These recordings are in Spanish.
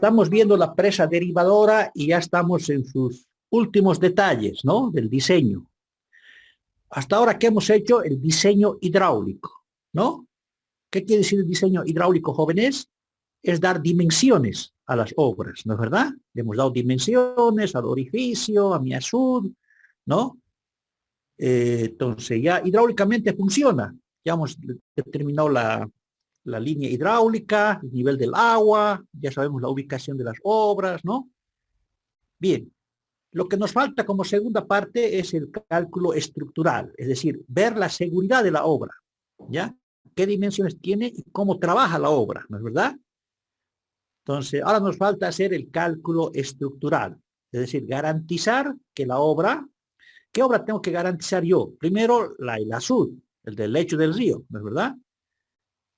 estamos viendo la presa derivadora y ya estamos en sus últimos detalles, ¿no? Del diseño. Hasta ahora, ¿qué hemos hecho? El diseño hidráulico, ¿no? ¿Qué quiere decir el diseño hidráulico, jóvenes? Es dar dimensiones a las obras, ¿no es verdad? Le hemos dado dimensiones al orificio, a mi azul, ¿no? Entonces ya hidráulicamente funciona. Ya hemos determinado la línea hidráulica, el nivel del agua, ya sabemos la ubicación de las obras, ¿no? Bien, lo que nos falta como segunda parte es el cálculo estructural, es decir, ver la seguridad de la obra, ¿ya? ¿Qué dimensiones tiene y cómo trabaja la obra, ¿no es verdad? Entonces, ahora nos falta hacer el cálculo estructural, es decir, garantizar que la obra, ¿qué obra tengo que garantizar yo? Primero, el azul, el del lecho del río, ¿no es verdad?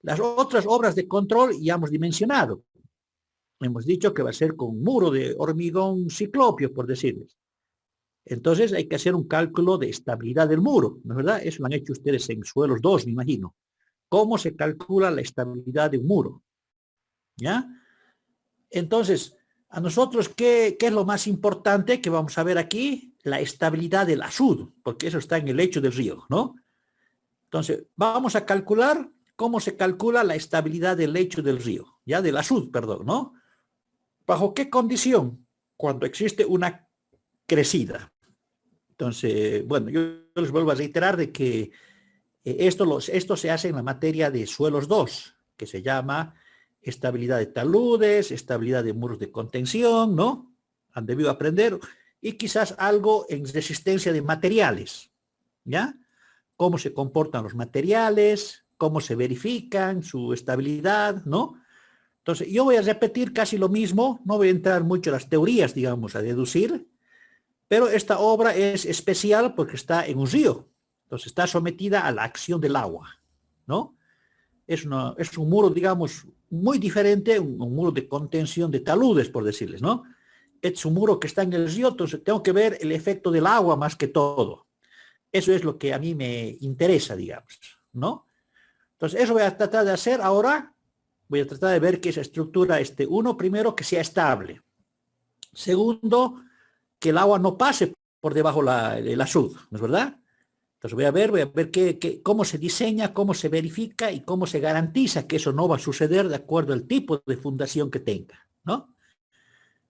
Las otras obras de control ya hemos dimensionado. Hemos dicho que va a ser con muro de hormigón ciclopio, por decirles. Entonces hay que hacer un cálculo de estabilidad del muro, ¿no es verdad? Eso lo han hecho ustedes en suelos 2, me imagino. ¿Cómo se calcula la estabilidad de un muro? ¿Ya? Entonces, a nosotros, ¿qué es lo más importante que vamos a ver aquí? La estabilidad del azud, porque eso está en el lecho del río, ¿no? Entonces, vamos a calcular cómo se calcula la estabilidad del lecho del río, ya del azud, perdón, ¿no? ¿Bajo qué condición? Cuando existe una crecida. Entonces, bueno, yo les vuelvo a reiterar de que esto se hace en la materia de suelos 2, que se llama estabilidad de taludes, estabilidad de muros de contención, ¿no? Han debido aprender, y quizás algo en resistencia de materiales, ¿ya? Cómo se comportan los materiales, cómo se verifican su estabilidad, ¿no? Entonces, yo voy a repetir casi lo mismo, no voy a entrar mucho en las teorías, digamos, a deducir, pero esta obra es especial porque está en un río, entonces está sometida a la acción del agua, ¿no? Es un muro, digamos, muy diferente, un muro de contención de taludes, por decirles, ¿no? Es un muro que está en el río, entonces tengo que ver el efecto del agua más que todo. Eso es lo que a mí me interesa, digamos, ¿no? Entonces, eso voy a tratar de hacer ahora. Voy a tratar de ver que esa estructura, uno, primero, que sea estable. Segundo, que el agua no pase por debajo el azud, ¿no es verdad? Entonces voy a ver cómo se diseña, cómo se verifica y cómo se garantiza que eso no va a suceder de acuerdo al tipo de fundación que tenga, ¿no?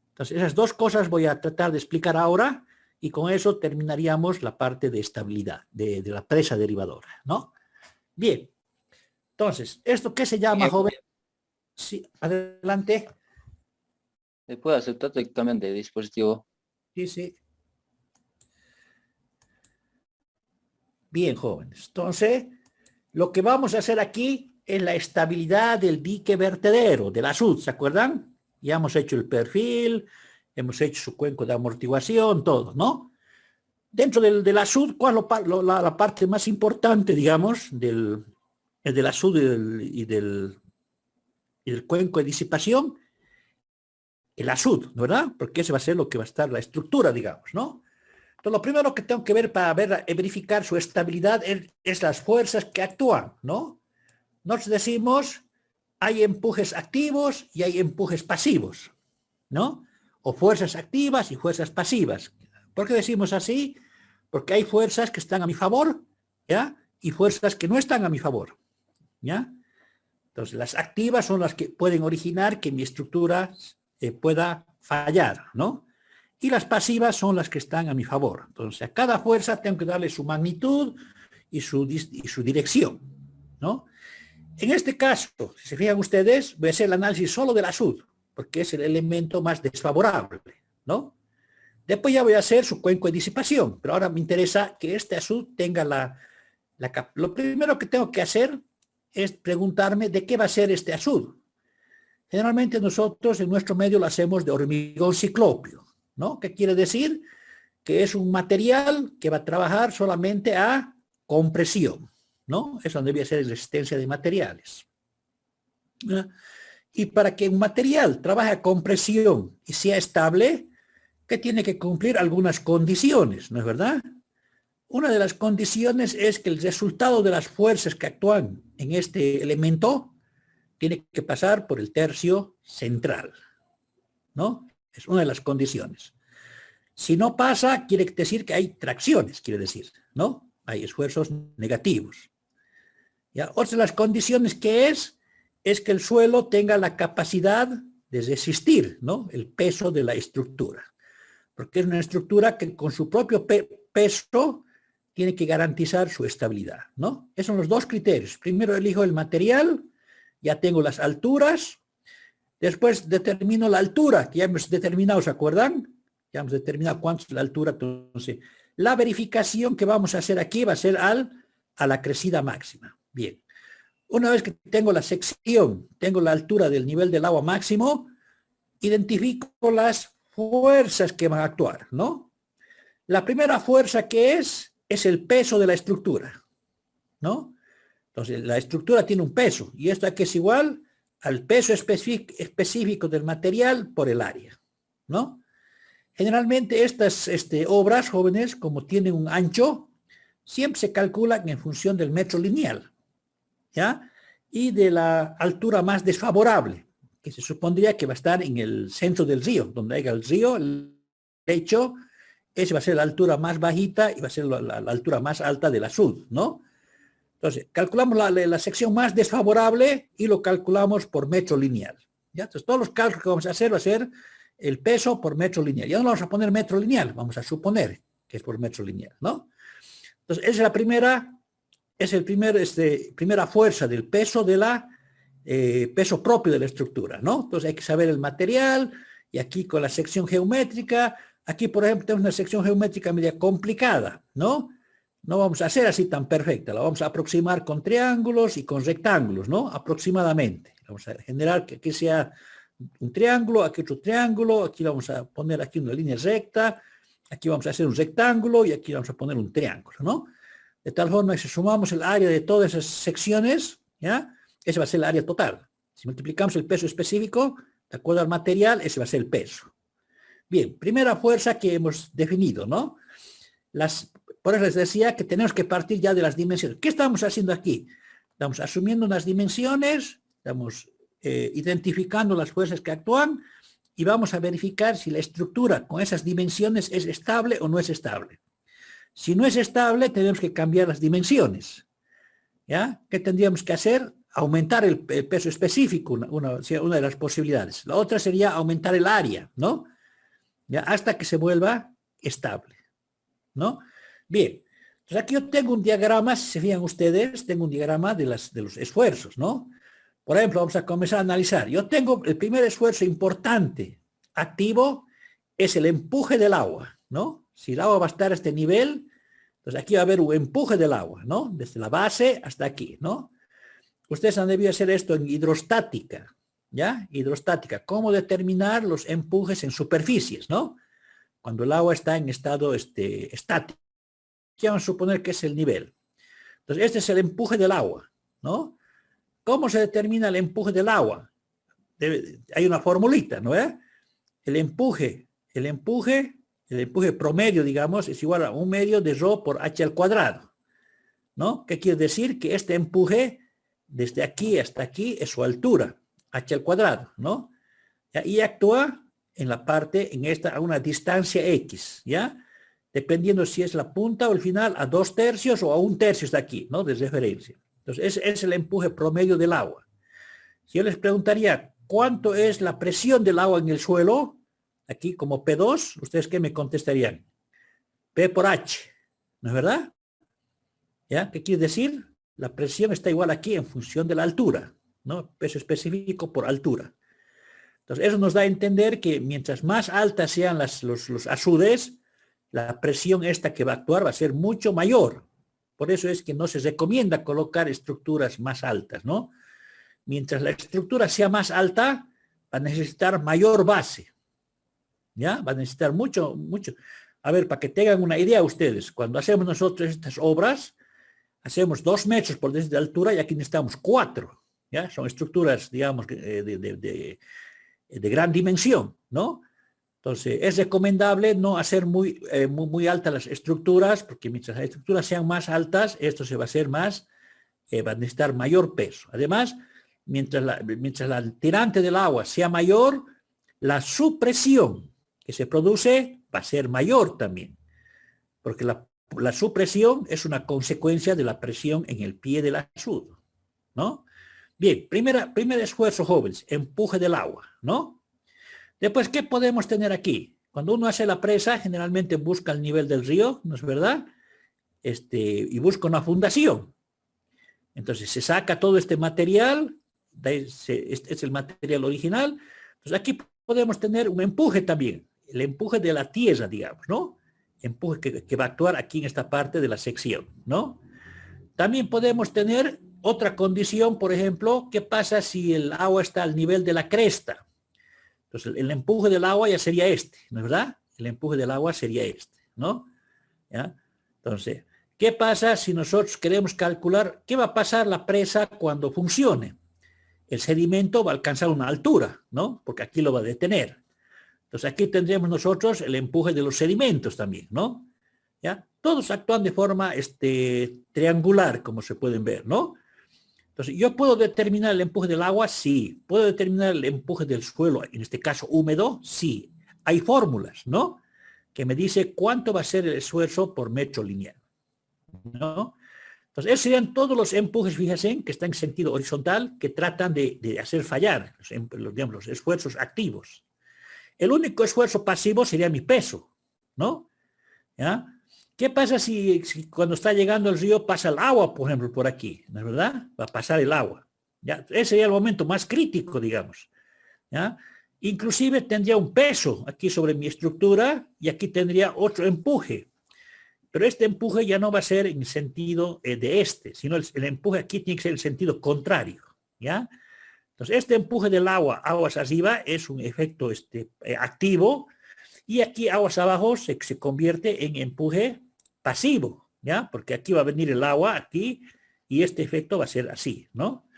Entonces esas dos cosas voy a tratar de explicar ahora y con eso terminaríamos la parte de estabilidad de la presa derivadora, ¿no? Bien, entonces, ¿esto qué se llama, joven? Sí, adelante. Se puede aceptar directamente el dispositivo. Sí, sí. Bien, jóvenes. Entonces, lo que vamos a hacer aquí es la estabilidad del dique vertedero, del azud, ¿se acuerdan? Ya hemos hecho el perfil, hemos hecho su cuenco de amortiguación, todo, ¿no? Dentro del azud, ¿cuál es la parte más importante, digamos, del azud y del cuenco de disipación? El azud, ¿verdad? Porque ese va a ser lo que va a estar la estructura, digamos, ¿no? Entonces, lo primero que tengo que ver para verificar su estabilidad es las fuerzas que actúan, ¿no? Nos decimos, hay empujes activos y hay empujes pasivos, ¿no? O fuerzas activas y fuerzas pasivas. ¿Por qué decimos así? Porque hay fuerzas que están a mi favor, ¿ya? Y fuerzas que no están a mi favor, ¿ya? Entonces, las activas son las que pueden originar que mi estructura pueda fallar, ¿no? Y las pasivas son las que están a mi favor. Entonces, a cada fuerza tengo que darle su magnitud y su dirección, ¿no? En este caso, si se fijan ustedes, voy a hacer el análisis solo del azud, porque es el elemento más desfavorable, ¿no? Después ya voy a hacer su cuenco de disipación, pero ahora me interesa que este azud tenga lo primero que tengo que hacer es preguntarme de qué va a ser este azud. Generalmente nosotros en nuestro medio lo hacemos de hormigón ciclopio, ¿no? ¿Qué quiere decir? Que es un material que va a trabajar solamente a compresión, ¿no? Eso debe ser resistencia de materiales. ¿No? Y para que un material trabaje a compresión y sea estable, que tiene que cumplir algunas condiciones, ¿no es verdad? Una de las condiciones es que el resultado de las fuerzas que actúan en este elemento tiene que pasar por el tercio central, ¿no? Es una de las condiciones. Si no pasa, quiere decir que hay tracciones, quiere decir, ¿no? Hay esfuerzos negativos. ¿Ya? Otra de las condiciones que es que el suelo tenga la capacidad de resistir, ¿no? El peso de la estructura. Porque es una estructura que con su propio peso tiene que garantizar su estabilidad, ¿no? Esos son los dos criterios. Primero elijo el material, ya tengo las alturas, después determino la altura, que ya hemos determinado, ¿se acuerdan? Ya hemos determinado cuánto es la altura. Entonces, la verificación que vamos a hacer aquí va a ser a la crecida máxima. Bien. Una vez que tengo la sección, tengo la altura del nivel del agua máximo, identifico las fuerzas que van a actuar, ¿no? La primera fuerza que es el peso de la estructura, ¿no? Entonces, la estructura tiene un peso, y esto aquí es igual al peso específico del material por el área, ¿no? Generalmente estas obras, jóvenes, como tienen un ancho, siempre se calculan en función del metro lineal, ¿ya? Y de la altura más desfavorable, que se supondría que va a estar en el centro del río, donde haya el río, el lecho, esa va a ser la altura más bajita y va a ser la altura más alta del azul, ¿no? Entonces, calculamos la sección más desfavorable y lo calculamos por metro lineal, ¿ya? Entonces, todos los cálculos que vamos a hacer va a ser el peso por metro lineal. Ya no vamos a poner metro lineal, vamos a suponer que es por metro lineal, ¿no? Entonces, esa es la primera, es el primera fuerza del peso peso propio de la estructura, ¿no? Entonces hay que saber el material, y aquí con la sección geométrica, aquí por ejemplo tenemos una sección geométrica media complicada, ¿no? No vamos a hacer así tan perfecta, la vamos a aproximar con triángulos y con rectángulos, ¿no? Aproximadamente. Vamos a generar que aquí sea un triángulo, aquí otro triángulo, aquí vamos a poner aquí una línea recta, aquí vamos a hacer un rectángulo y aquí vamos a poner un triángulo, ¿no? De tal forma que si sumamos el área de todas esas secciones, ¿ya? Ese va a ser el área total. Si multiplicamos el peso específico, de acuerdo al material, ese va a ser el peso. Bien, primera fuerza que hemos definido, ¿no? Por eso les decía que tenemos que partir ya de las dimensiones. ¿Qué estamos haciendo aquí? Estamos asumiendo unas dimensiones, estamos identificando las fuerzas que actúan y vamos a verificar si la estructura con esas dimensiones es estable o no es estable. Si no es estable, tenemos que cambiar las dimensiones, ¿ya? ¿Qué tendríamos que hacer? Aumentar el peso específico, una de las posibilidades. La otra sería aumentar el área, ¿no? ¿Ya? Hasta que se vuelva estable, ¿no? Bien, entonces aquí yo tengo un diagrama, si se fijan ustedes, tengo un diagrama de los esfuerzos, ¿no? Por ejemplo, vamos a comenzar a analizar. Yo tengo el primer esfuerzo importante, activo, es el empuje del agua, ¿no? Si el agua va a estar a este nivel, entonces aquí va a haber un empuje del agua, ¿no? Desde la base hasta aquí, ¿no? Ustedes han debido hacer esto en hidrostática, ¿ya? Hidrostática, cómo determinar los empujes en superficies, ¿no? Cuando el agua está en estado estático. Aquí vamos a suponer que es el nivel. Entonces, este es el empuje del agua, ¿no? ¿Cómo se determina el empuje del agua? Hay una formulita, ¿no? El empuje promedio, digamos, es igual a 1/2 de ρ por h al cuadrado, ¿no? ¿Qué quiere decir? Que este empuje desde aquí hasta aquí es su altura, h al cuadrado, ¿no? Y actúa en la parte, a una distancia x, ¿ya? Dependiendo si es la punta o el final, a 2/3 o a 1/3 de aquí, ¿no? De referencia. Entonces, ese es el empuje promedio del agua. Si yo les preguntaría, ¿cuánto es la presión del agua en el suelo? Aquí como P2, ¿ustedes qué me contestarían? P por H, ¿no es verdad? ¿Ya? ¿Qué quiere decir? La presión está igual aquí en función de la altura, ¿no? Peso específico por altura. Entonces, eso nos da a entender que mientras más altas sean los azudes, la presión esta que va a actuar va a ser mucho mayor. Por eso es que no se recomienda colocar estructuras más altas, ¿no? Mientras la estructura sea más alta, va a necesitar mayor base, ¿ya? Va a necesitar mucho. A ver, para que tengan una idea ustedes, cuando hacemos nosotros estas obras, hacemos 2 metros por desde de altura y aquí necesitamos 4, ¿ya? Son estructuras, digamos, de gran dimensión, ¿no? Entonces, es recomendable no hacer muy altas las estructuras, porque mientras las estructuras sean más altas, esto se va a hacer más, va a necesitar mayor peso. Además, mientras la tirante del agua sea mayor, la supresión que se produce va a ser mayor también, porque la supresión es una consecuencia de la presión en el pie del azud, ¿no? Bien, primer esfuerzo, jóvenes, empuje del agua, ¿no? Después, ¿qué podemos tener aquí? Cuando uno hace la presa, generalmente busca el nivel del río, ¿no es verdad? Y busca una fundación. Entonces, se saca todo este material, este es el material original. Entonces, aquí podemos tener un empuje también, el empuje de la tierra, digamos, ¿no? Empuje que va a actuar aquí en esta parte de la sección, ¿no? También podemos tener otra condición, por ejemplo, ¿qué pasa si el agua está al nivel de la cresta? Entonces, el empuje del agua ya sería este, ¿no es verdad? El empuje del agua sería este, ¿no? ¿Ya? Entonces, ¿qué pasa si nosotros queremos calcular qué va a pasar la presa cuando funcione? El sedimento va a alcanzar una altura, ¿no? Porque aquí lo va a detener. Entonces, aquí tendremos nosotros el empuje de los sedimentos también, ¿no? ¿Ya? Todos actúan de forma triangular, como se pueden ver, ¿no? Entonces, ¿yo puedo determinar el empuje del agua? Sí. ¿Puedo determinar el empuje del suelo, en este caso húmedo? Sí. Hay fórmulas, ¿no? Que me dice cuánto va a ser el esfuerzo por metro lineal, ¿no? Entonces, esos serían todos los empujes, fíjense, que están en sentido horizontal, que tratan de hacer fallar, digamos, los esfuerzos activos. El único esfuerzo pasivo sería mi peso, ¿no? ¿Ya? ¿Qué pasa si cuando está llegando el río pasa el agua, por ejemplo, por aquí? ¿No es verdad? Va a pasar el agua. ¿Ya? Ese sería el momento más crítico, digamos. ¿Ya? Inclusive tendría un peso aquí sobre mi estructura y aquí tendría otro empuje. Pero este empuje ya no va a ser en el sentido de sino el empuje aquí tiene que ser en el sentido contrario. ¿Ya? Entonces, este empuje del agua, aguas arriba, es un efecto activo, y aquí aguas abajo se convierte en empuje pasivo, ¿ya? Porque aquí va a venir el agua, aquí, y este efecto va a ser así, ¿no?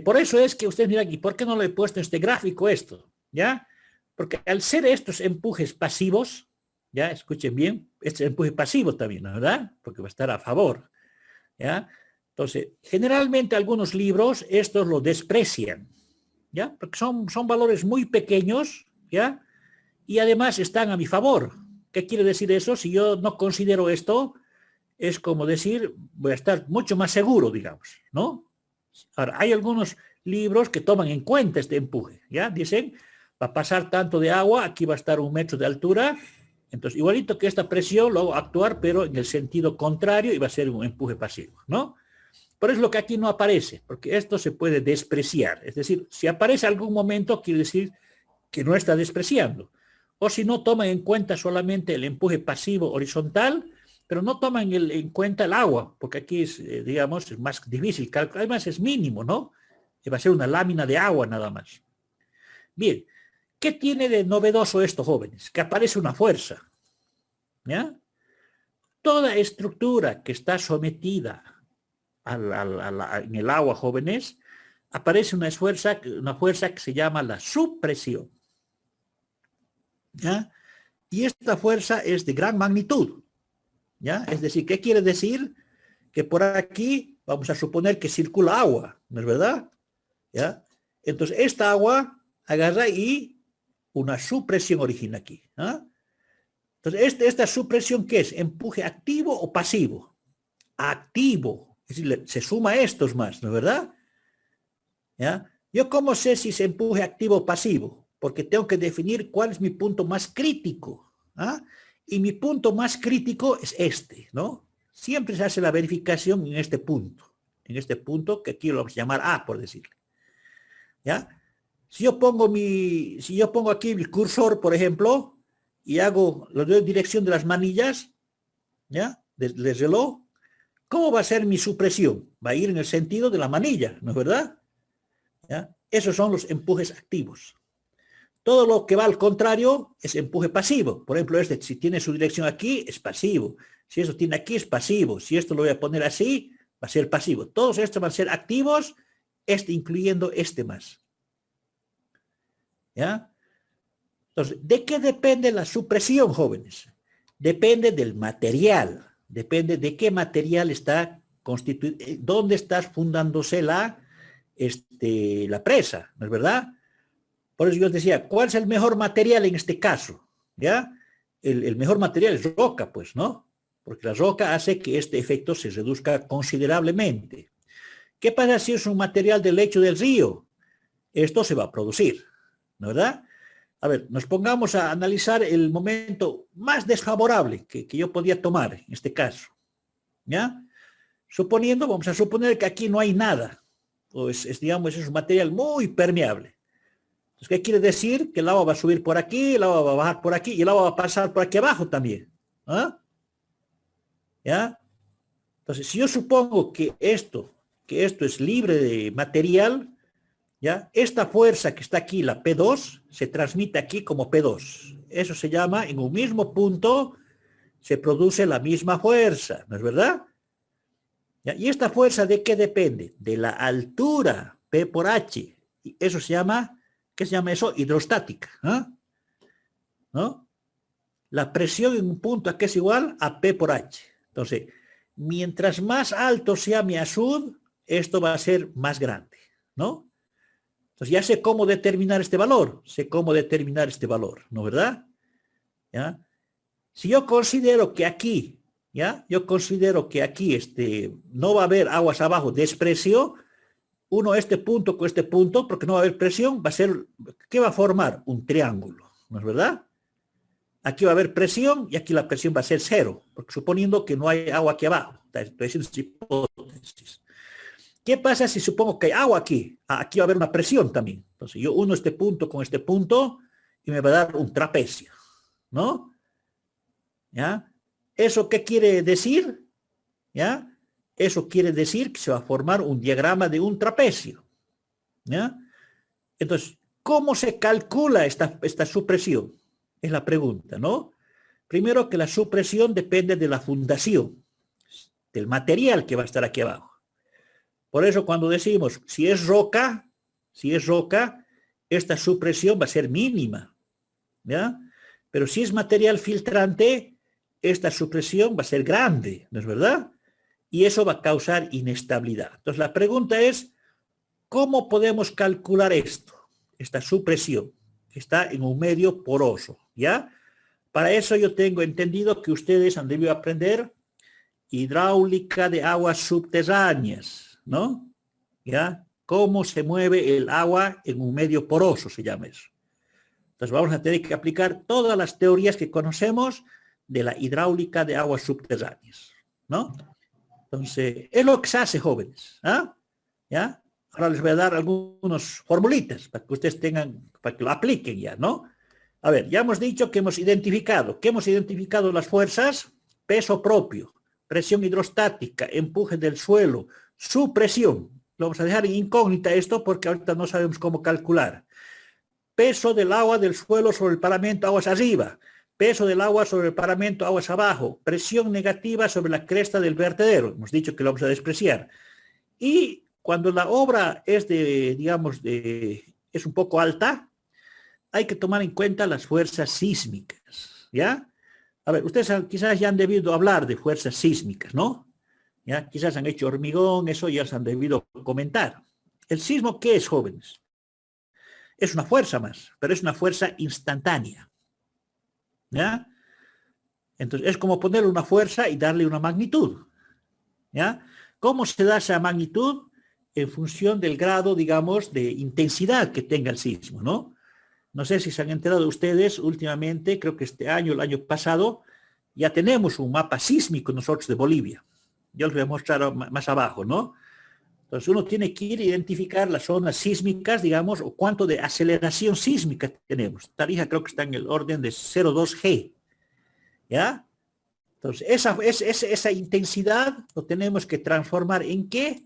Por eso es que ustedes miran aquí, ¿por qué no lo he puesto en este gráfico esto? ¿Ya? Porque al ser estos empujes pasivos, ¿ya? Escuchen bien, este empuje pasivo también, ¿no? ¿Verdad? Porque va a estar a favor, ¿ya? Entonces, generalmente algunos libros estos lo desprecian, ¿ya? Porque son valores muy pequeños, ¿ya? Y además están a mi favor. ¿Qué quiere decir eso? Si yo no considero esto, es como decir, voy a estar mucho más seguro, digamos, ¿no? Ahora, hay algunos libros que toman en cuenta este empuje, ¿ya? Dicen, va a pasar tanto de agua, aquí va a estar 1 metro de altura, entonces igualito que esta presión lo hago actuar, pero en el sentido contrario y va a ser un empuje pasivo, ¿no? Por eso es lo que aquí no aparece, porque esto se puede despreciar. Es decir, si aparece algún momento, quiere decir que no está despreciando. O si no, toman en cuenta solamente el empuje pasivo horizontal, pero no toman en cuenta el agua, porque aquí es, digamos, es más difícil calcular, además es mínimo, ¿no? Va a ser una lámina de agua nada más. Bien, ¿qué tiene de novedoso esto, jóvenes? Que aparece una fuerza, ¿ya? Toda estructura que está sometida en el agua, jóvenes, aparece una fuerza que se llama la subpresión, ¿ya? Y esta fuerza es de gran magnitud, ¿ya? Es decir, ¿qué quiere decir? Que por aquí vamos a suponer que circula agua, ¿no es verdad? ¿Ya? Entonces, esta agua agarra y una supresión origina aquí, ¿ah? Entonces, esta supresión, ¿qué es? ¿Empuje activo o pasivo? Activo, es decir, se suma a estos más, ¿no es verdad? ¿Ya? ¿Yo cómo sé si se empuje activo o pasivo? Porque tengo que definir cuál es mi punto más crítico, ¿ah? Y mi punto más crítico es este, ¿no? Siempre se hace la verificación en este punto que aquí lo vamos a llamar A, por decirle, ¿ya? Si yo pongo aquí mi cursor, por ejemplo, y lo doy en dirección de las manillas, ¿ya? Del reloj, ¿cómo va a ser mi supresión? Va a ir en el sentido de la manilla, ¿no es verdad? ¿Ya? Esos son los empujes activos. Todo lo que va al contrario es empuje pasivo. Por ejemplo, si tiene su dirección aquí, es pasivo. Si esto tiene aquí, es pasivo. Si esto lo voy a poner así, va a ser pasivo. Todos estos van a ser activos, incluyendo este más. ¿Ya? Entonces, ¿de qué depende la supresión, jóvenes? Depende del material. Depende de qué material está constituido, dónde está fundándose la presa, ¿no es verdad? Por eso yo les decía, ¿cuál es el mejor material en este caso? ¿Ya? El mejor material es roca, pues, ¿no? Porque la roca hace que este efecto se reduzca considerablemente. ¿Qué pasa si es un material del lecho del río? Esto se va a producir, ¿no verdad? A ver, nos pongamos a analizar el momento más desfavorable que yo podía tomar en este caso, ¿ya? Suponiendo, vamos a suponer que aquí no hay nada, o digamos, es un material muy permeable. Entonces, ¿qué quiere decir? Que el agua va a subir por aquí, el agua va a bajar por aquí y el agua va a pasar por aquí abajo también, ¿ah? ¿Ya? Entonces, si yo supongo que esto es libre de material, ¿ya? Esta fuerza que está aquí, la P2, se transmite aquí como P2. Eso se llama, en un mismo punto, se produce la misma fuerza, ¿no es verdad? ¿Ya? ¿Y esta fuerza de qué depende? De la altura, P por H. Y eso se llama, ¿qué se llama eso? Hidrostática, ¿no? La presión en un punto aquí es igual a P por H. Entonces, mientras más alto sea mi azud, esto va a ser más grande, ¿no? Entonces ya sé cómo determinar este valor, ¿no verdad? ¿Ya? Si yo considero que aquí, ¿ya? Yo considero que aquí no va a haber aguas abajo, desprecio, uno este punto con este punto, porque no va a haber presión, va a ser, ¿qué va a formar? Un triángulo, ¿no es verdad? Aquí va a haber presión y aquí la presión va a ser cero, porque suponiendo que no hay agua aquí abajo. Estoy haciendo esta hipótesis. ¿Qué pasa si supongo que hay agua aquí? Aquí va a haber una presión también. Entonces yo uno este punto con este punto y me va a dar un trapecio, ¿no? ¿Ya? ¿Eso qué quiere decir? ¿Ya? Eso quiere decir que se va a formar un diagrama de un trapecio, ¿ya? Entonces, ¿cómo se calcula esta supresión? Es la pregunta, ¿no? Primero que la supresión depende de la fundación, del material que va a estar aquí abajo. Por eso cuando decimos, si es roca, esta supresión va a ser mínima, ¿ya? Pero si es material filtrante, esta supresión va a ser grande, ¿no es verdad? Y eso va a causar inestabilidad. Entonces la pregunta es, ¿cómo podemos calcular esto? Esta supresión, que está en un medio poroso, ¿ya? Para eso yo tengo entendido que ustedes han debido aprender hidráulica de aguas subterráneas, ¿no? ¿Ya? Cómo se mueve el agua en un medio poroso, se llama eso. Entonces vamos a tener que aplicar todas las teorías que conocemos de la hidráulica de aguas subterráneas, ¿no? Entonces, es lo que se hace, jóvenes, ¿ah? ¿Ya? Ahora les voy a dar algunos formulitas para que ustedes tengan, para que lo apliquen ya, ¿no? A ver, ya hemos dicho que hemos identificado las fuerzas, peso propio, presión hidrostática, empuje del suelo, su presión. Lo vamos a dejar en incógnita esto porque ahorita no sabemos cómo calcular. Peso del agua del suelo sobre el paramento, aguas arriba. Peso del agua sobre el paramento, aguas abajo. Presión negativa sobre la cresta del vertedero. Hemos dicho que lo vamos a despreciar. Y cuando la obra es es un poco alta, hay que tomar en cuenta las fuerzas sísmicas, ¿ya? A ver, ustedes quizás ya han debido hablar de fuerzas sísmicas, ¿no? ¿Ya? Quizás han hecho hormigón, eso ya se han debido comentar. ¿El sismo qué es, jóvenes? Es una fuerza más, pero es una fuerza instantánea, ¿ya? Entonces, es como ponerle una fuerza y darle una magnitud, ¿ya? ¿Cómo se da esa magnitud? En función del grado, digamos, de intensidad que tenga el sismo, ¿no? No sé si se han enterado ustedes últimamente, creo que este año, el año pasado, ya tenemos un mapa sísmico nosotros de Bolivia. Yo les voy a mostrar más abajo, ¿no? Entonces uno tiene que ir a identificar las zonas sísmicas, digamos, o cuánto de aceleración sísmica tenemos. Tarija creo que está en el orden de 0,2 G, ¿ya? Entonces esa intensidad lo tenemos que transformar ¿en qué?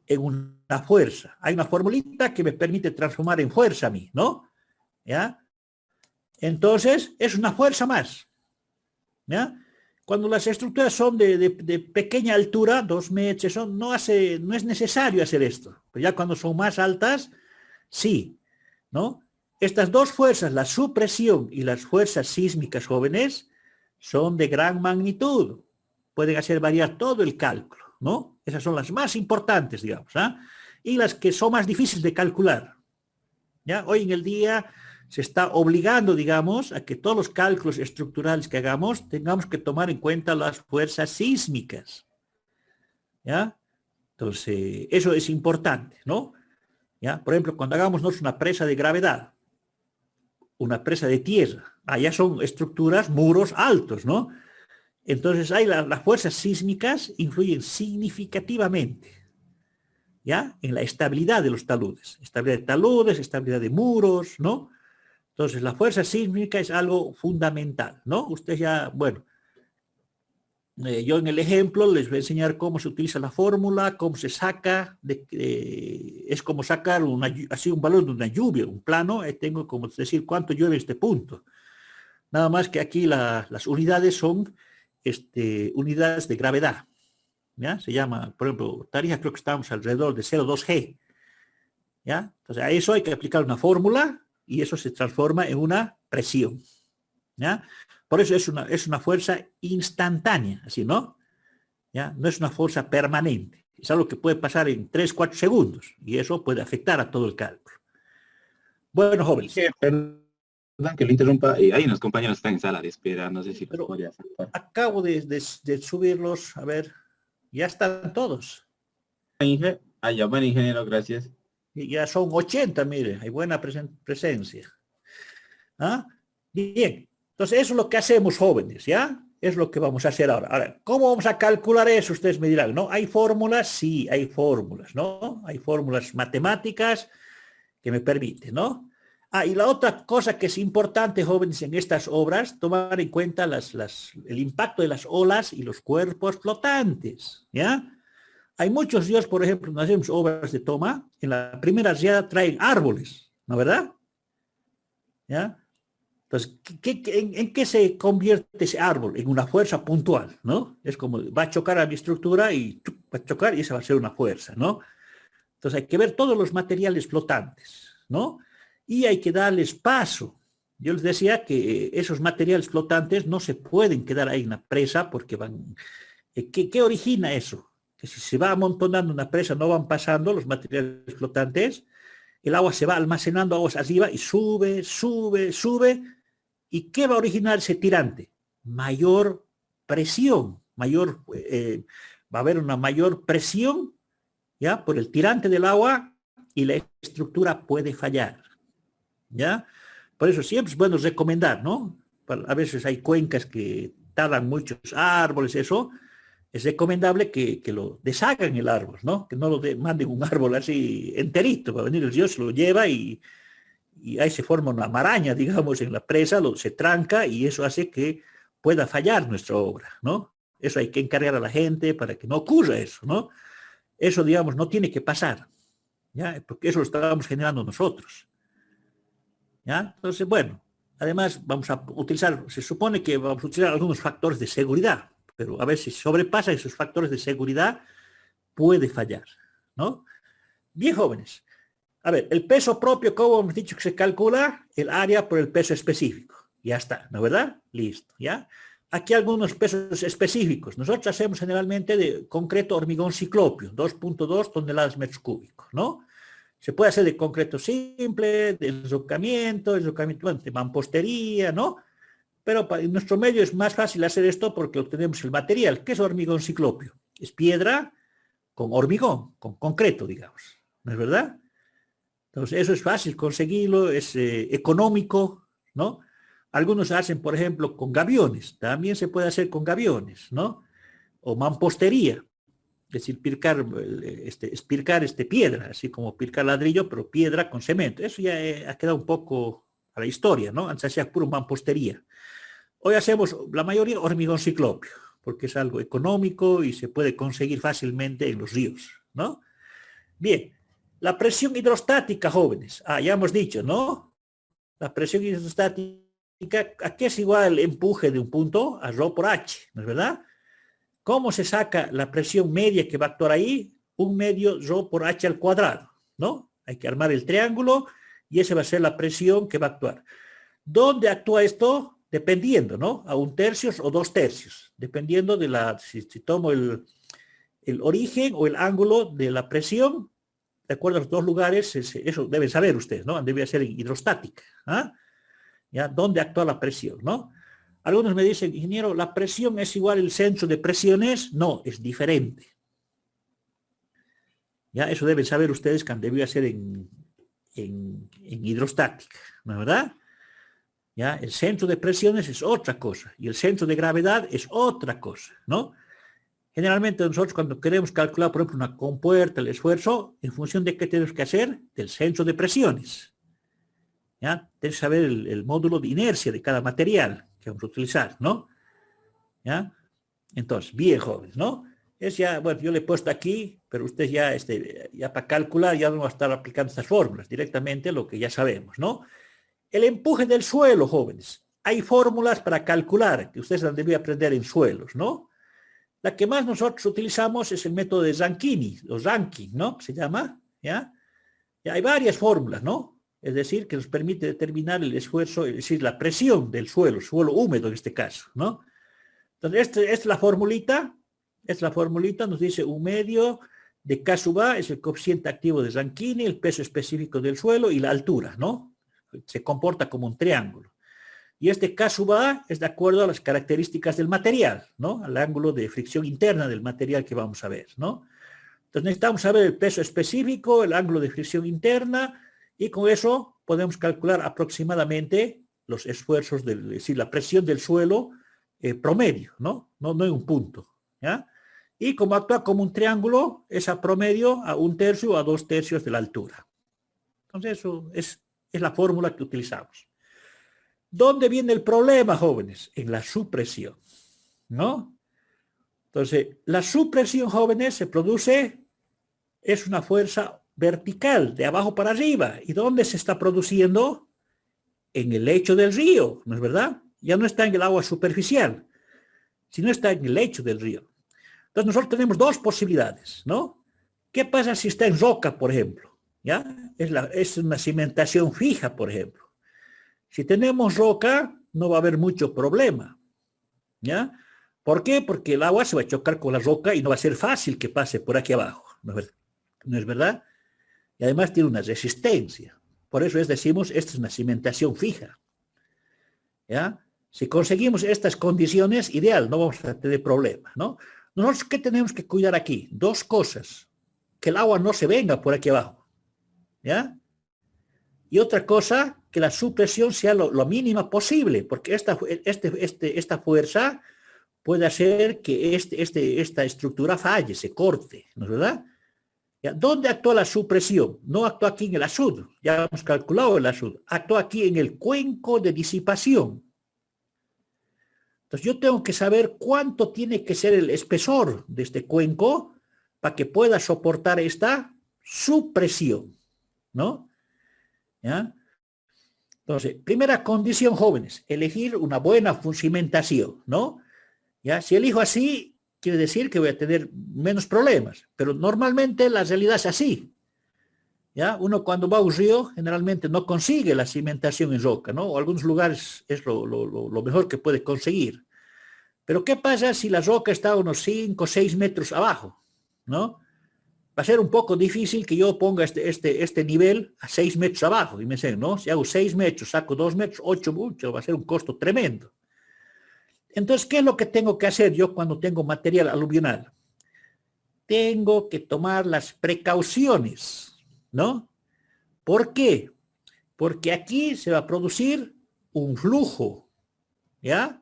En una fuerza. Hay una formulita que me permite transformar en fuerza a mí, ¿no? ¿Ya? Entonces, es una fuerza más, ¿ya? Cuando las estructuras son de pequeña altura, 2 metros, no es necesario hacer esto. Pero ya cuando son más altas, sí, ¿no? Estas dos fuerzas, la supresión y las fuerzas sísmicas, jóvenes, son de gran magnitud. Pueden hacer variar todo el cálculo, ¿no? Esas son las más importantes, digamos, ¿ah? Y las que son más difíciles de calcular. ¿Ya? Hoy en el día se está obligando, digamos, a que todos los cálculos estructurales que hagamos tengamos que tomar en cuenta las fuerzas sísmicas. ¿Ya? Entonces, eso es importante, ¿no? ¿Ya? Por ejemplo, cuando hagamos una presa de gravedad, una presa de tierra, allá son estructuras, muros altos, ¿no? Entonces, ahí las fuerzas sísmicas influyen significativamente, ¿ya? En la estabilidad de los taludes. Estabilidad de taludes, estabilidad de muros, ¿no? Entonces, la fuerza sísmica es algo fundamental, ¿no? Usted ya, bueno, yo en el ejemplo les voy a enseñar cómo se utiliza la fórmula, cómo se saca, es como sacar así un valor de una lluvia, un plano, ahí tengo como decir cuánto llueve en este punto. Nada más que aquí las unidades son unidades de gravedad, ¿ya? Se llama, por ejemplo, Tarija creo que estamos alrededor de 0,2 G, ¿ya? Entonces a eso hay que aplicar una fórmula y eso se transforma en una presión, ¿ya? Por eso es una fuerza instantánea, así, ¿no? ¿Ya? No es una fuerza permanente. Es algo que puede pasar en 3, 4 segundos y eso puede afectar a todo el cálculo. Bueno, jóvenes. Perdón que lo interrumpa. Hay unos compañeros que están en sala de espera. No sé si los podría aceptar. Acabo de subirlos. A ver, ya están todos. Ya, bueno, ingeniero, gracias. Y ya son 80, mire, hay buena presencia. ¿Ah? Bien, entonces eso es lo que hacemos, jóvenes, ¿ya? Es lo que vamos a hacer ahora. Ahora, ¿cómo vamos a calcular eso? Ustedes me dirán, ¿no? ¿Hay fórmulas? Sí, hay fórmulas, ¿no? Hay fórmulas matemáticas que me permiten, ¿no? Ah, y la otra cosa que es importante, jóvenes, en estas obras, tomar en cuenta el impacto de las olas y los cuerpos flotantes, ¿ya? Hay muchos días, por ejemplo, cuando hacemos obras de toma, en la primera riada traen árboles, ¿no verdad? ¿Ya? Entonces, ¿en qué se convierte ese árbol? En una fuerza puntual, ¿no? Es como, va a chocar a mi estructura y va a chocar y esa va a ser una fuerza, ¿no? Entonces hay que ver todos los materiales flotantes, ¿no? Y hay que darles paso. Yo les decía que esos materiales flotantes no se pueden quedar ahí en la presa porque van... ¿Qué origina eso? Que si se va amontonando una presa, no van pasando los materiales flotantes, el agua se va almacenando aguas arriba y sube, sube, sube. ¿Y qué va a originar ese tirante? Mayor presión, va a haber una mayor presión, ¿ya? Por el tirante del agua y la estructura puede fallar, ¿ya? Por eso siempre es bueno recomendar, ¿no? A veces hay cuencas que talan muchos árboles, eso. Es recomendable que lo deshagan el árbol, ¿no? Que no lo manden un árbol así enterito, va a venir el río, se lo lleva y ahí se forma una maraña, digamos, en la presa, se tranca y eso hace que pueda fallar nuestra obra, ¿no? Eso hay que encargar a la gente para que no ocurra eso, ¿no? Eso, digamos, no tiene que pasar, ¿ya? Porque eso lo estábamos generando nosotros, ¿ya? Entonces, bueno, además vamos a utilizar, se supone que vamos a utilizar algunos factores de seguridad, pero a ver si sobrepasa esos factores de seguridad, puede fallar, ¿no? Bien, jóvenes. A ver, el peso propio, como hemos dicho que se calcula, el área por el peso específico. Ya está, ¿no es verdad? Listo, ¿ya? Aquí algunos pesos específicos. Nosotros hacemos generalmente de concreto hormigón ciclopio, 2.2 toneladas metros cúbicos, ¿no? Se puede hacer de concreto simple, de enrocamiento, bueno, de mampostería, ¿no? Pero en nuestro medio es más fácil hacer esto porque obtenemos el material. ¿Qué es hormigón ciclopio? Es piedra con hormigón, con concreto, digamos. ¿No es verdad? Entonces, eso es fácil conseguirlo, es económico, ¿no? Algunos hacen, por ejemplo, con gaviones. También se puede hacer con gaviones, ¿no? O mampostería. Es decir, espircar piedra, así como pircar ladrillo, pero piedra con cemento. Eso ya ha quedado un poco a la historia, ¿no? Antes hacía puro mampostería. Hoy hacemos la mayoría hormigón ciclopio, porque es algo económico y se puede conseguir fácilmente en los ríos, ¿no? Bien, la presión hidrostática, jóvenes. Ya hemos dicho, ¿no? La presión hidrostática, aquí es igual el empuje de un punto a ρ por h, ¿no es verdad? ¿Cómo se saca la presión media que va a actuar ahí? 1 medio ρ por h al cuadrado, ¿no? Hay que armar el triángulo y esa va a ser la presión que va a actuar. ¿Dónde actúa esto? Dependiendo, ¿no? A 1/3 o 2/3, dependiendo de si tomo el origen o el ángulo de la presión, de acuerdo a los dos lugares, eso deben saber ustedes, ¿no? Debe ser hidrostática, ¿ah? ¿Ya? ¿Dónde actúa la presión, no? Algunos me dicen, ingeniero, ¿la presión es igual al centro de presiones? No, es diferente. Ya, eso deben saber ustedes que debe ser en hidrostática, ¿no es verdad? Ya, el centro de presiones es otra cosa y el centro de gravedad es otra cosa, ¿no? Generalmente nosotros cuando queremos calcular, por ejemplo, una compuerta, el esfuerzo, ¿en función de qué tenemos que hacer? Del centro de presiones. ¿Ya? Tenemos que saber el módulo de inercia de cada material que vamos a utilizar, ¿no? ¿Ya? Entonces, bien, jóvenes, ¿no? Es ya, bueno, yo le he puesto aquí, pero usted ya, ya para calcular ya no va a estar aplicando estas fórmulas, directamente lo que ya sabemos, ¿no? El empuje del suelo, jóvenes. Hay fórmulas para calcular, que ustedes han debido aprender en suelos, ¿no? La que más nosotros utilizamos es el método de Rankine, o Rankine, ¿no? Se llama, ¿ya? Ya hay varias fórmulas, ¿no? Es decir, que nos permite determinar el esfuerzo, es decir, la presión del suelo húmedo en este caso, ¿no? Entonces, esta es la formulita, nos dice 1/2 de K sub A es el coeficiente activo de Rankine, el peso específico del suelo y la altura, ¿no? Se comporta como un triángulo. Y este K sub A es de acuerdo a las características del material, ¿no? Al ángulo de fricción interna del material que vamos a ver, ¿no? Entonces necesitamos saber el peso específico, el ángulo de fricción interna, y con eso podemos calcular aproximadamente los esfuerzos, es decir, la presión del suelo promedio, ¿no? No en un punto, ¿ya? Y como actúa como un triángulo, es a promedio a 1/3 o a 2/3 de la altura. Entonces eso es la fórmula que utilizamos. ¿Dónde viene el problema, jóvenes? En la supresión, ¿no? Entonces, la supresión, jóvenes, se produce, es una fuerza vertical, de abajo para arriba. ¿Y dónde se está produciendo? En el lecho del río, ¿no es verdad? Ya no está en el agua superficial, sino está en el lecho del río. Entonces, nosotros tenemos dos posibilidades, ¿no? ¿Qué pasa si está en roca, por ejemplo? ¿Ya? Es una cimentación fija, por ejemplo. Si tenemos roca, no va a haber mucho problema, ¿ya? ¿Por qué? Porque el agua se va a chocar con la roca y no va a ser fácil que pase por aquí abajo, ¿no es verdad? Y además tiene una resistencia. Por eso decimos, esta es una cimentación fija, ¿ya? Si conseguimos estas condiciones, ideal, no vamos a tener problema, ¿no? Nosotros, ¿qué tenemos que cuidar aquí? Dos cosas. Que el agua no se venga por aquí abajo, ¿ya? Y otra cosa, que la supresión sea lo mínima posible, porque esta fuerza puede hacer que esta estructura falle, se corte, ¿no es verdad? ¿Ya? ¿Dónde actúa la supresión? No actúa aquí en el azud, ya hemos calculado el azud, actúa aquí en el cuenco de disipación. Entonces yo tengo que saber cuánto tiene que ser el espesor de este cuenco para que pueda soportar esta supresión, ¿no? ¿Ya? Entonces, primera condición, jóvenes, elegir una buena cimentación, ¿no? ¿Ya? Si elijo así, quiere decir que voy a tener menos problemas, pero normalmente la realidad es así, ¿ya? Uno cuando va a un río, generalmente no consigue la cimentación en roca, ¿no? O algunos lugares es lo mejor que puede conseguir. Pero ¿qué pasa si la roca está a unos 5 o 6 metros abajo, ¿no? Va a ser un poco difícil que yo ponga este nivel a 6 metros abajo. Y me dicen, ¿no? Si hago 6 metros, saco 2 metros, 8 mucho, va a ser un costo tremendo. Entonces, ¿qué es lo que tengo que hacer yo cuando tengo material aluvional? Tengo que tomar las precauciones, ¿no? ¿Por qué? Porque aquí se va a producir un flujo, ¿ya?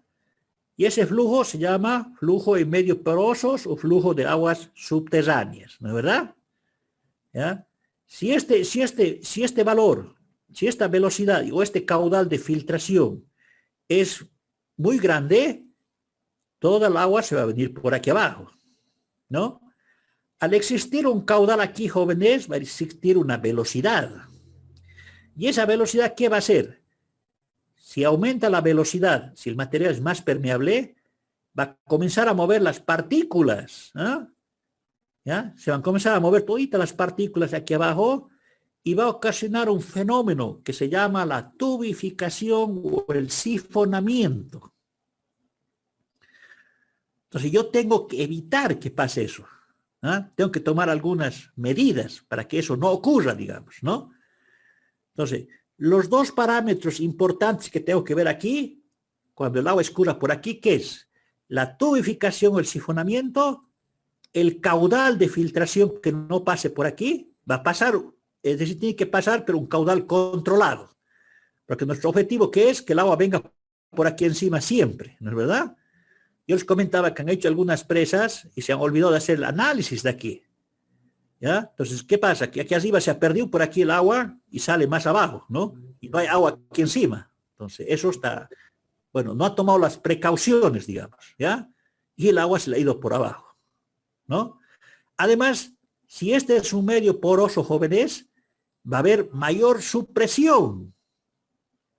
Y ese flujo se llama flujo en medio porosos o flujo de aguas subterráneas, ¿no es verdad? ¿Ya? Si este valor, si esta velocidad o este caudal de filtración es muy grande, toda el agua se va a venir por aquí abajo, ¿no? Al existir un caudal aquí, jóvenes, va a existir una velocidad. ¿Y esa velocidad qué va a ser? Si aumenta la velocidad, si el material es más permeable, va a comenzar a mover las partículas, ¿eh? ¿Ya? Se van a comenzar a mover todas las partículas aquí abajo y va a ocasionar un fenómeno que se llama la tubificación o el sifonamiento. Entonces yo tengo que evitar que pase eso, ¿Ah? Tengo que tomar algunas medidas para que eso no ocurra, digamos, ¿no? Entonces, los dos parámetros importantes que tengo que ver aquí, cuando el agua escurra por aquí, ¿qué es? La tubificación o el sifonamiento, el caudal de filtración que no pase por aquí, va a pasar, es decir, tiene que pasar, pero un caudal controlado. Porque nuestro objetivo, ¿qué es? Que el agua venga por aquí encima siempre, ¿no es verdad? Yo les comentaba que han hecho algunas presas y se han olvidado de hacer el análisis de aquí. ¿Ya? Entonces, ¿qué pasa? Que aquí arriba se ha perdido por aquí el agua y sale más abajo, ¿no? Y no hay agua aquí encima. Entonces, eso está, bueno, no ha tomado las precauciones, digamos, ¿ya? Y el agua se le ha ido por abajo, ¿no? Además, si este es un medio poroso, jóvenes, va a haber mayor supresión.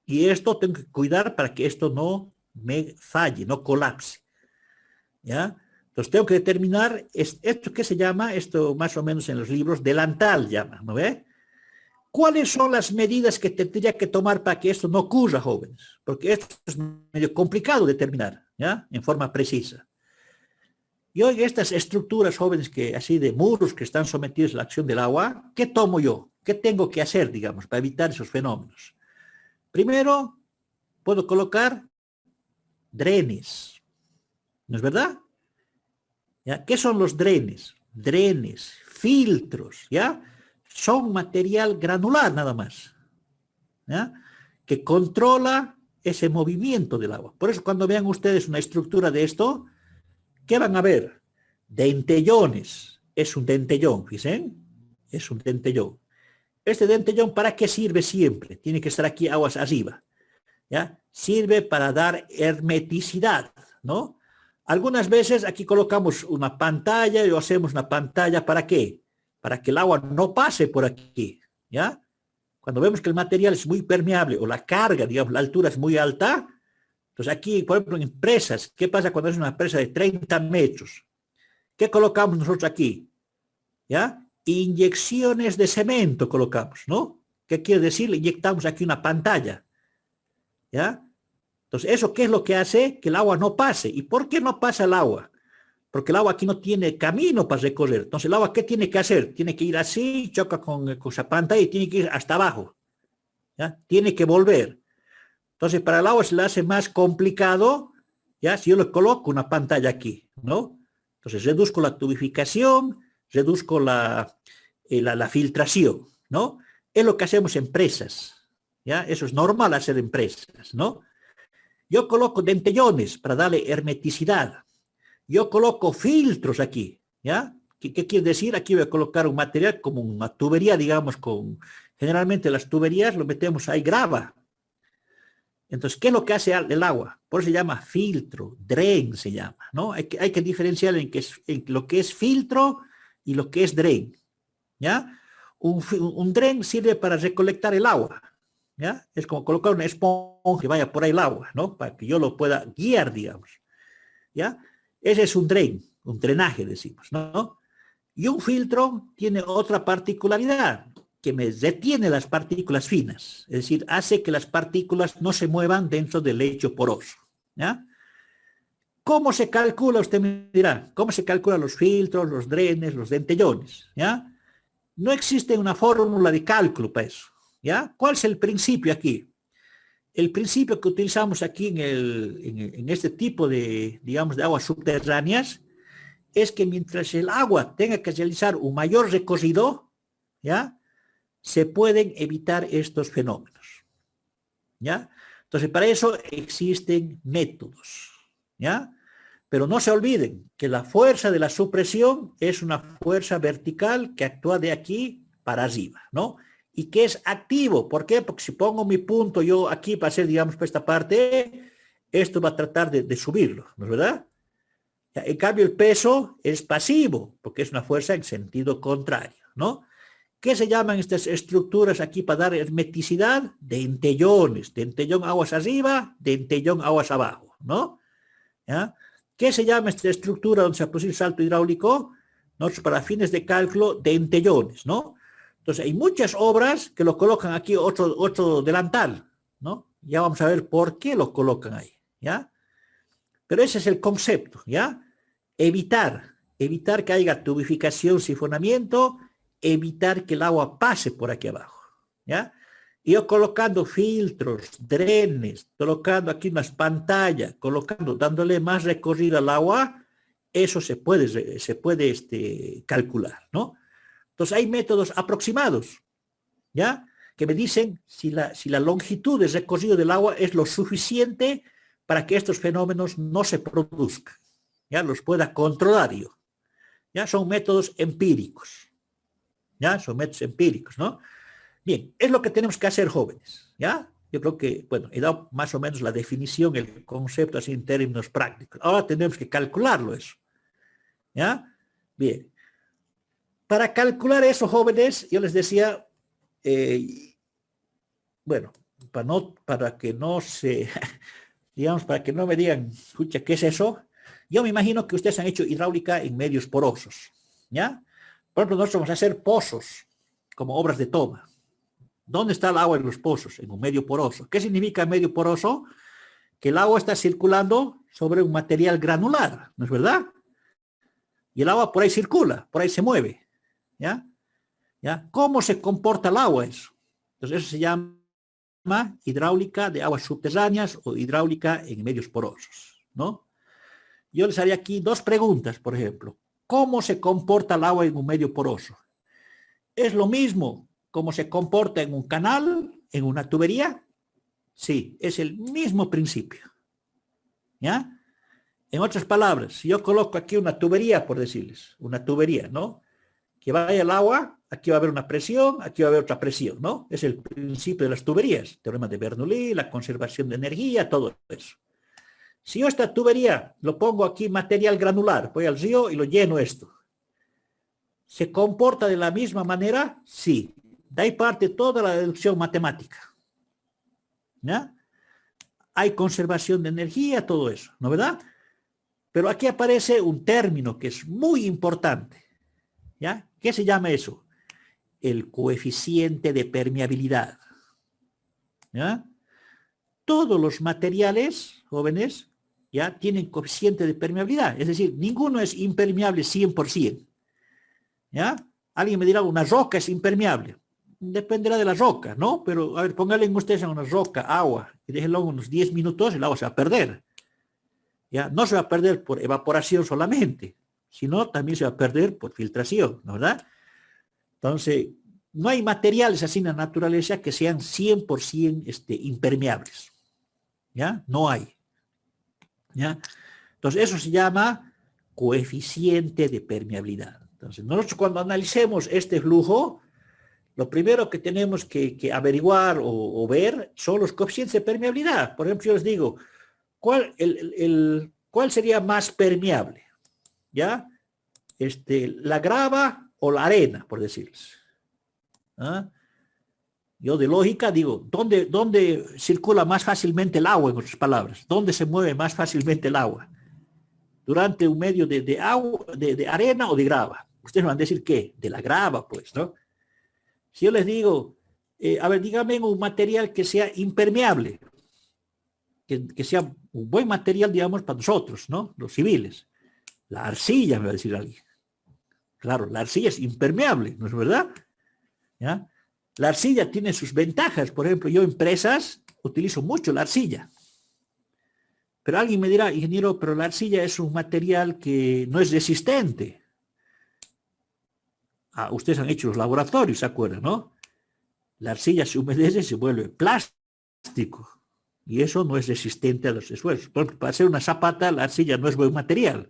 Y esto tengo que cuidar para que esto no me falle, no colapse. ¿Ya? Entonces tengo que determinar esto que se llama, esto más o menos en los libros, delantal llama, ¿no ve? ¿Cuáles son las medidas que tendría que tomar para que esto no ocurra, jóvenes? Porque esto es medio complicado determinar, ¿ya? En forma precisa. Y hoy estas estructuras, jóvenes, que así de muros que están sometidos a la acción del agua, ¿qué tomo yo? ¿Qué tengo que hacer, digamos, para evitar esos fenómenos? Primero, puedo colocar drenes. ¿No es verdad? ¿Ya? ¿Qué son los drenes? Drenes, filtros, ¿ya? Son material granular nada más, ¿ya? Que controla ese movimiento del agua. Por eso cuando vean ustedes una estructura de esto, ¿qué van a ver? Dentellones. Es un dentellón, ¿fíjense? Es un dentellón. Este dentellón, ¿para qué sirve siempre? Tiene que estar aquí aguas arriba, ¿ya? Sirve para dar hermeticidad, ¿no? Algunas veces aquí colocamos una pantalla y hacemos una pantalla, ¿para qué? Para que el agua no pase por aquí, ¿ya? Cuando vemos que el material es muy permeable o la carga, digamos, la altura es muy alta, entonces aquí, por ejemplo, en presas, ¿qué pasa cuando es una presa de 30 metros? ¿Qué colocamos nosotros aquí? ¿Ya? Inyecciones de cemento colocamos, ¿no? ¿Qué quiere decir? Le inyectamos aquí una pantalla, ¿ya? Entonces, ¿eso qué es lo que hace? Que el agua no pase. ¿Y por qué no pasa el agua? Porque el agua aquí no tiene camino para recorrer. Entonces, ¿el agua qué tiene que hacer? Tiene que ir así, choca con esa pantalla y tiene que ir hasta abajo, ¿ya? Tiene que volver. Entonces, para el agua se le hace más complicado, ¿ya? Si yo le coloco una pantalla aquí, ¿no? Entonces, reduzco la tubificación, reduzco la filtración, ¿no? Es lo que hacemos en presas, ¿ya? Eso es normal hacer en presas, ¿no? Yo coloco dentellones para darle hermeticidad. Yo coloco filtros aquí, ¿ya? ¿Qué quiere decir? Aquí voy a colocar un material como una tubería, digamos, generalmente las tuberías lo metemos ahí grava. Entonces, ¿qué es lo que hace el agua? Por eso se llama filtro, drain se llama, ¿no? Hay que diferenciar en lo que es filtro y lo que es drain, ¿ya? Un drain sirve para recolectar el agua, ¿ya? Es como colocar una esponja que vaya por ahí el agua, ¿no? Para que yo lo pueda guiar, digamos, ¿ya? Ese es un drain, un drenaje, decimos, ¿no? Y un filtro tiene otra particularidad, que me retiene las partículas finas, es decir, hace que las partículas no se muevan dentro del lecho poroso, ¿ya? ¿Cómo se calcula? Usted me dirá, ¿cómo se calculan los filtros, los drenes, los dentellones? ¿Ya? No existe una fórmula de cálculo para eso, ¿ya? ¿Cuál es el principio aquí? El principio que utilizamos aquí en este tipo de, digamos, de aguas subterráneas, es que mientras el agua tenga que realizar un mayor recorrido, ¿ya? Se pueden evitar estos fenómenos, ¿ya? Entonces, para eso existen métodos, ¿ya? Pero no se olviden que la fuerza de la supresión es una fuerza vertical que actúa de aquí para arriba, ¿no? Y que es activo. ¿Por qué? Porque si pongo mi punto yo aquí para hacer, digamos, para esta parte, esto va a tratar de subirlo, ¿no es verdad? En cambio, el peso es pasivo, porque es una fuerza en sentido contrario, ¿no? ¿Qué se llaman estas estructuras aquí para dar hermeticidad? Dentellones, dentellón aguas arriba, dentellón aguas abajo, ¿no? ¿Ya? ¿Qué se llama esta estructura donde se produce el salto hidráulico? Nosotros para fines de cálculo, dentellones, ¿no? Entonces hay muchas obras que lo colocan aquí otro delantal, ¿no? Ya vamos a ver por qué lo colocan ahí, ¿ya? Pero ese es el concepto, ¿ya? Evitar evitar que haya tubificación, sifonamiento, evitar que el agua pase por aquí abajo, ¿ya? Y yo colocando filtros, drenes, colocando aquí unas pantallas, dándole más recorrido al agua, eso se puede calcular, ¿no? Entonces hay métodos aproximados, ¿ya? Que me dicen si la longitud de recorrido del agua es lo suficiente para que estos fenómenos no se produzcan, ¿ya? Los pueda controlar yo. ¿Ya? Son métodos empíricos, ¿ya? Son métodos empíricos, ¿no? Bien, es lo que tenemos que hacer, jóvenes, ¿ya? Yo creo que, bueno, he dado más o menos la definición, el concepto así en términos prácticos. Ahora tenemos que calcularlo eso, ¿ya? Bien. Para calcular eso, jóvenes, yo les decía, bueno, para que no se, digamos, para que no me digan, escucha, ¿qué es eso? Yo me imagino que ustedes han hecho hidráulica en medios porosos, ¿ya? Por ejemplo, nosotros vamos a hacer pozos como obras de toma. ¿Dónde está el agua en los pozos? En un medio poroso. ¿Qué significa medio poroso? Que el agua está circulando sobre un material granular, ¿no es verdad? Y el agua por ahí circula, por ahí se mueve, ¿ya? ¿Ya? ¿Cómo se comporta el agua eso? Entonces eso se llama hidráulica de aguas subterráneas o hidráulica en medios porosos, ¿no? Yo les haría aquí dos preguntas, por ejemplo. ¿Cómo se comporta el agua en un medio poroso? ¿Es lo mismo como se comporta en un canal, en una tubería? Sí, es el mismo principio, ¿ya? En otras palabras, si yo coloco aquí una tubería, por decirles, una tubería, ¿no? Que vaya el agua, aquí va a haber una presión, aquí va a haber otra presión, ¿no? Es el principio de las tuberías, teorema de Bernoulli, la conservación de energía, todo eso. Si yo esta tubería lo pongo aquí material granular, voy al río y lo lleno esto, ¿se comporta de la misma manera? Sí. De ahí parte toda la deducción matemática, ¿ya? Hay conservación de energía, todo eso, ¿no verdad? Pero aquí aparece un término que es muy importante, ¿ya? ¿Qué se llama eso? El coeficiente de permeabilidad, ¿ya? Todos los materiales, jóvenes, ya tienen coeficiente de permeabilidad, es decir, ninguno es impermeable 100%, ¿ya? Alguien me dirá, una roca es impermeable. Dependerá de la roca, ¿no? Pero, a ver, pónganle ustedes en una roca agua y déjenlo unos 10 minutos, el agua se va a perder. ¿Ya? No se va a perder por evaporación solamente, sino también se va a perder por filtración, ¿no verdad? Entonces, no hay materiales así en la naturaleza que sean 100% impermeables, ¿ya? No hay, ¿ya? Entonces, eso se llama coeficiente de permeabilidad. Entonces, nosotros cuando analicemos este flujo, lo primero que tenemos que averiguar o ver son los coeficientes de permeabilidad. Por ejemplo, yo les digo, ¿cuál sería más permeable? ¿Ya? La grava o la arena, por decirles. ¿Ah? Yo de lógica digo, ¿dónde circula más fácilmente el agua, en otras palabras? ¿Dónde se mueve más fácilmente el agua? ¿Durante un medio de agua, de arena o de grava? Ustedes me van a decir, ¿qué? De la grava, pues, ¿no? Si yo les digo, a ver, dígame un material que sea impermeable, que sea un buen material, digamos, para nosotros, ¿no? Los civiles. La arcilla, me va a decir alguien. Claro, la arcilla es impermeable, ¿no es verdad? ¿Ya? La arcilla tiene sus ventajas. Por ejemplo, yo en presas utilizo mucho la arcilla. Pero alguien me dirá, ingeniero, pero la arcilla es un material que no es resistente. Ah, ustedes han hecho los laboratorios, ¿se acuerdan, no? La arcilla se humedece y se vuelve plástico. Y eso no es resistente a los esfuerzos. Porque para hacer una zapata, la arcilla no es buen material.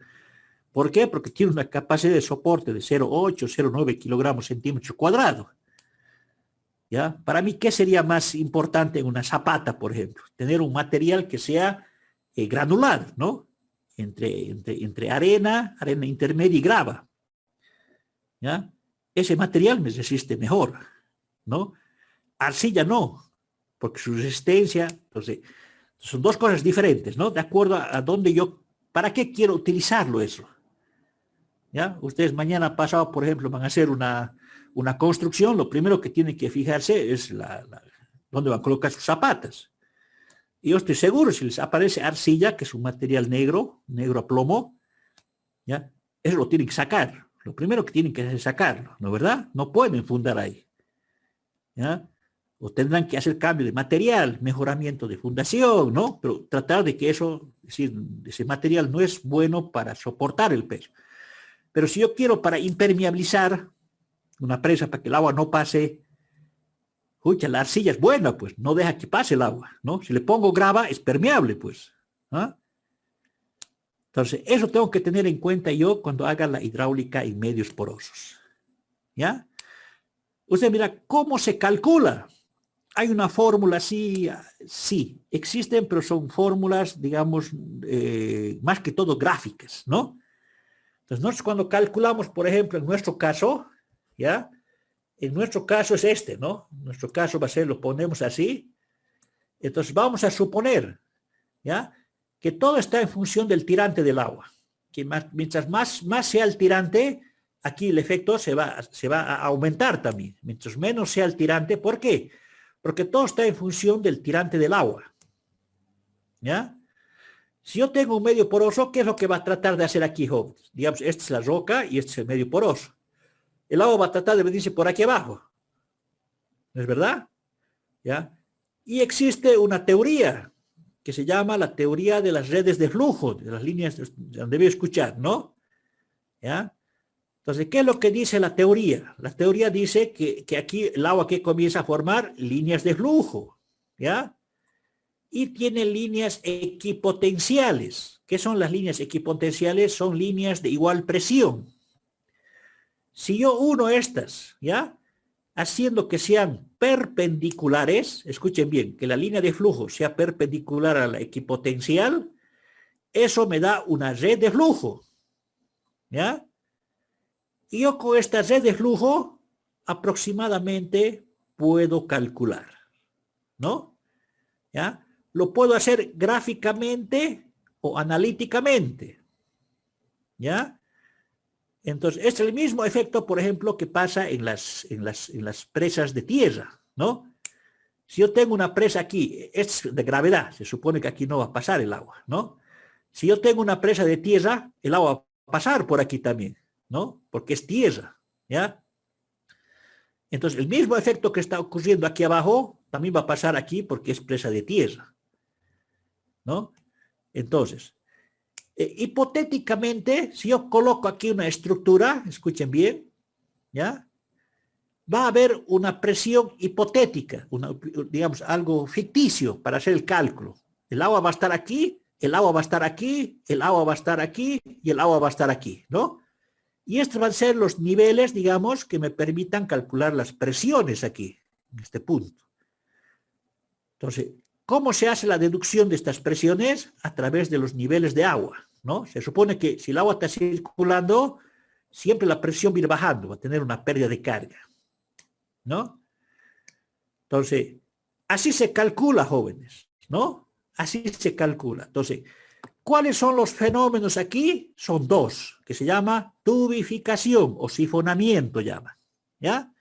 ¿Por qué? Porque tiene una capacidad de soporte de 0,8, 0,9 kilogramos centímetros cuadrados. ¿Ya? Para mí, ¿qué sería más importante en una zapata, por ejemplo? Tener un material que sea granular, ¿no? Entre arena intermedia y grava. ¿Ya? Ese material me resiste mejor, ¿no? Arcilla no, porque su resistencia, entonces, son dos cosas diferentes, ¿no? De acuerdo a dónde ¿para qué quiero utilizarlo eso? ¿Ya? Ustedes mañana pasado, por ejemplo, van a hacer una construcción, lo primero que tienen que fijarse es dónde van a colocar sus zapatas. Y yo estoy seguro, si les aparece arcilla, que es un material negro a plomo, ¿ya? Eso lo tienen que sacar. Lo primero que tienen que hacer es sacarlo, ¿no es verdad? No pueden fundar ahí. ¿Ya? O tendrán que hacer cambio de material, mejoramiento de fundación, ¿no? Pero tratar de que eso, es decir, ese material no es bueno para soportar el peso. Pero si yo quiero para impermeabilizar una presa para que el agua no pase, escucha, la arcilla es buena, pues, no deja que pase el agua, ¿no? Si le pongo grava, es permeable, pues. ¿Ah? Entonces, eso tengo que tener en cuenta yo cuando haga la hidráulica en medios porosos. ¿Ya? Usted mira, ¿cómo se calcula? Hay una fórmula, sí, sí, existen, pero son fórmulas, digamos, más que todo gráficas, ¿no? Entonces, nosotros cuando calculamos, por ejemplo, en nuestro caso, ¿ya? En nuestro caso es este, ¿no? En nuestro caso va a ser, lo ponemos así. Entonces, vamos a suponer, ¿ya? Que todo está en función del tirante del agua. Que mientras más sea el tirante, aquí el efecto se va a aumentar también. Mientras menos sea el tirante, ¿por qué? Porque todo está en función del tirante del agua. ¿Ya? Si yo tengo un medio poroso, ¿qué es lo que va a tratar de hacer aquí, jóvenes? Digamos, esta es la roca y este es el medio poroso. El agua va a tratar de venirse por aquí abajo. ¿No es verdad? ¿Ya? Y existe una teoría que se llama la teoría de las redes de flujo, de las líneas donde debe escuchar, ¿no? ¿Ya? Entonces, ¿qué es lo que dice la teoría? La teoría dice que aquí el agua que comienza a formar líneas de flujo, ¿ya? Y tiene líneas equipotenciales. ¿Qué son las líneas equipotenciales? Son líneas de igual presión. Si yo uno estas, ¿ya? Haciendo que sean perpendiculares, escuchen bien, que la línea de flujo sea perpendicular a la equipotencial, eso me da una red de flujo, ¿ya? Y yo con esta red de flujo aproximadamente puedo calcular, ¿no? ¿Ya? Lo puedo hacer gráficamente o analíticamente, ¿ya? Entonces, es el mismo efecto, por ejemplo, que pasa en las presas de tierra, ¿no? Si yo tengo una presa aquí, es de gravedad, se supone que aquí no va a pasar el agua, ¿no? Si yo tengo una presa de tierra, el agua va a pasar por aquí también, ¿no? Porque es tierra, ¿ya? Entonces, el mismo efecto que está ocurriendo aquí abajo, también va a pasar aquí porque es presa de tierra, ¿no? Entonces, hipotéticamente, si yo coloco aquí una estructura, escuchen bien, ¿ya? Va a haber una presión hipotética, digamos, algo ficticio para hacer el cálculo. El agua va a estar aquí, el agua va a estar aquí, el agua va a estar aquí y el agua va a estar aquí, ¿no? Y estos van a ser los niveles, digamos, que me permitan calcular las presiones aquí, en este punto. Entonces, ¿cómo se hace la deducción de estas presiones? A través de los niveles de agua, ¿no? Se supone que si el agua está circulando, siempre la presión va a ir bajando, va a tener una pérdida de carga, ¿no? Entonces, así se calcula, jóvenes, ¿no? Así se calcula. Entonces, ¿cuáles son los fenómenos aquí? Son dos, que se llama tubificación o sifonamiento, llama, ¿ya?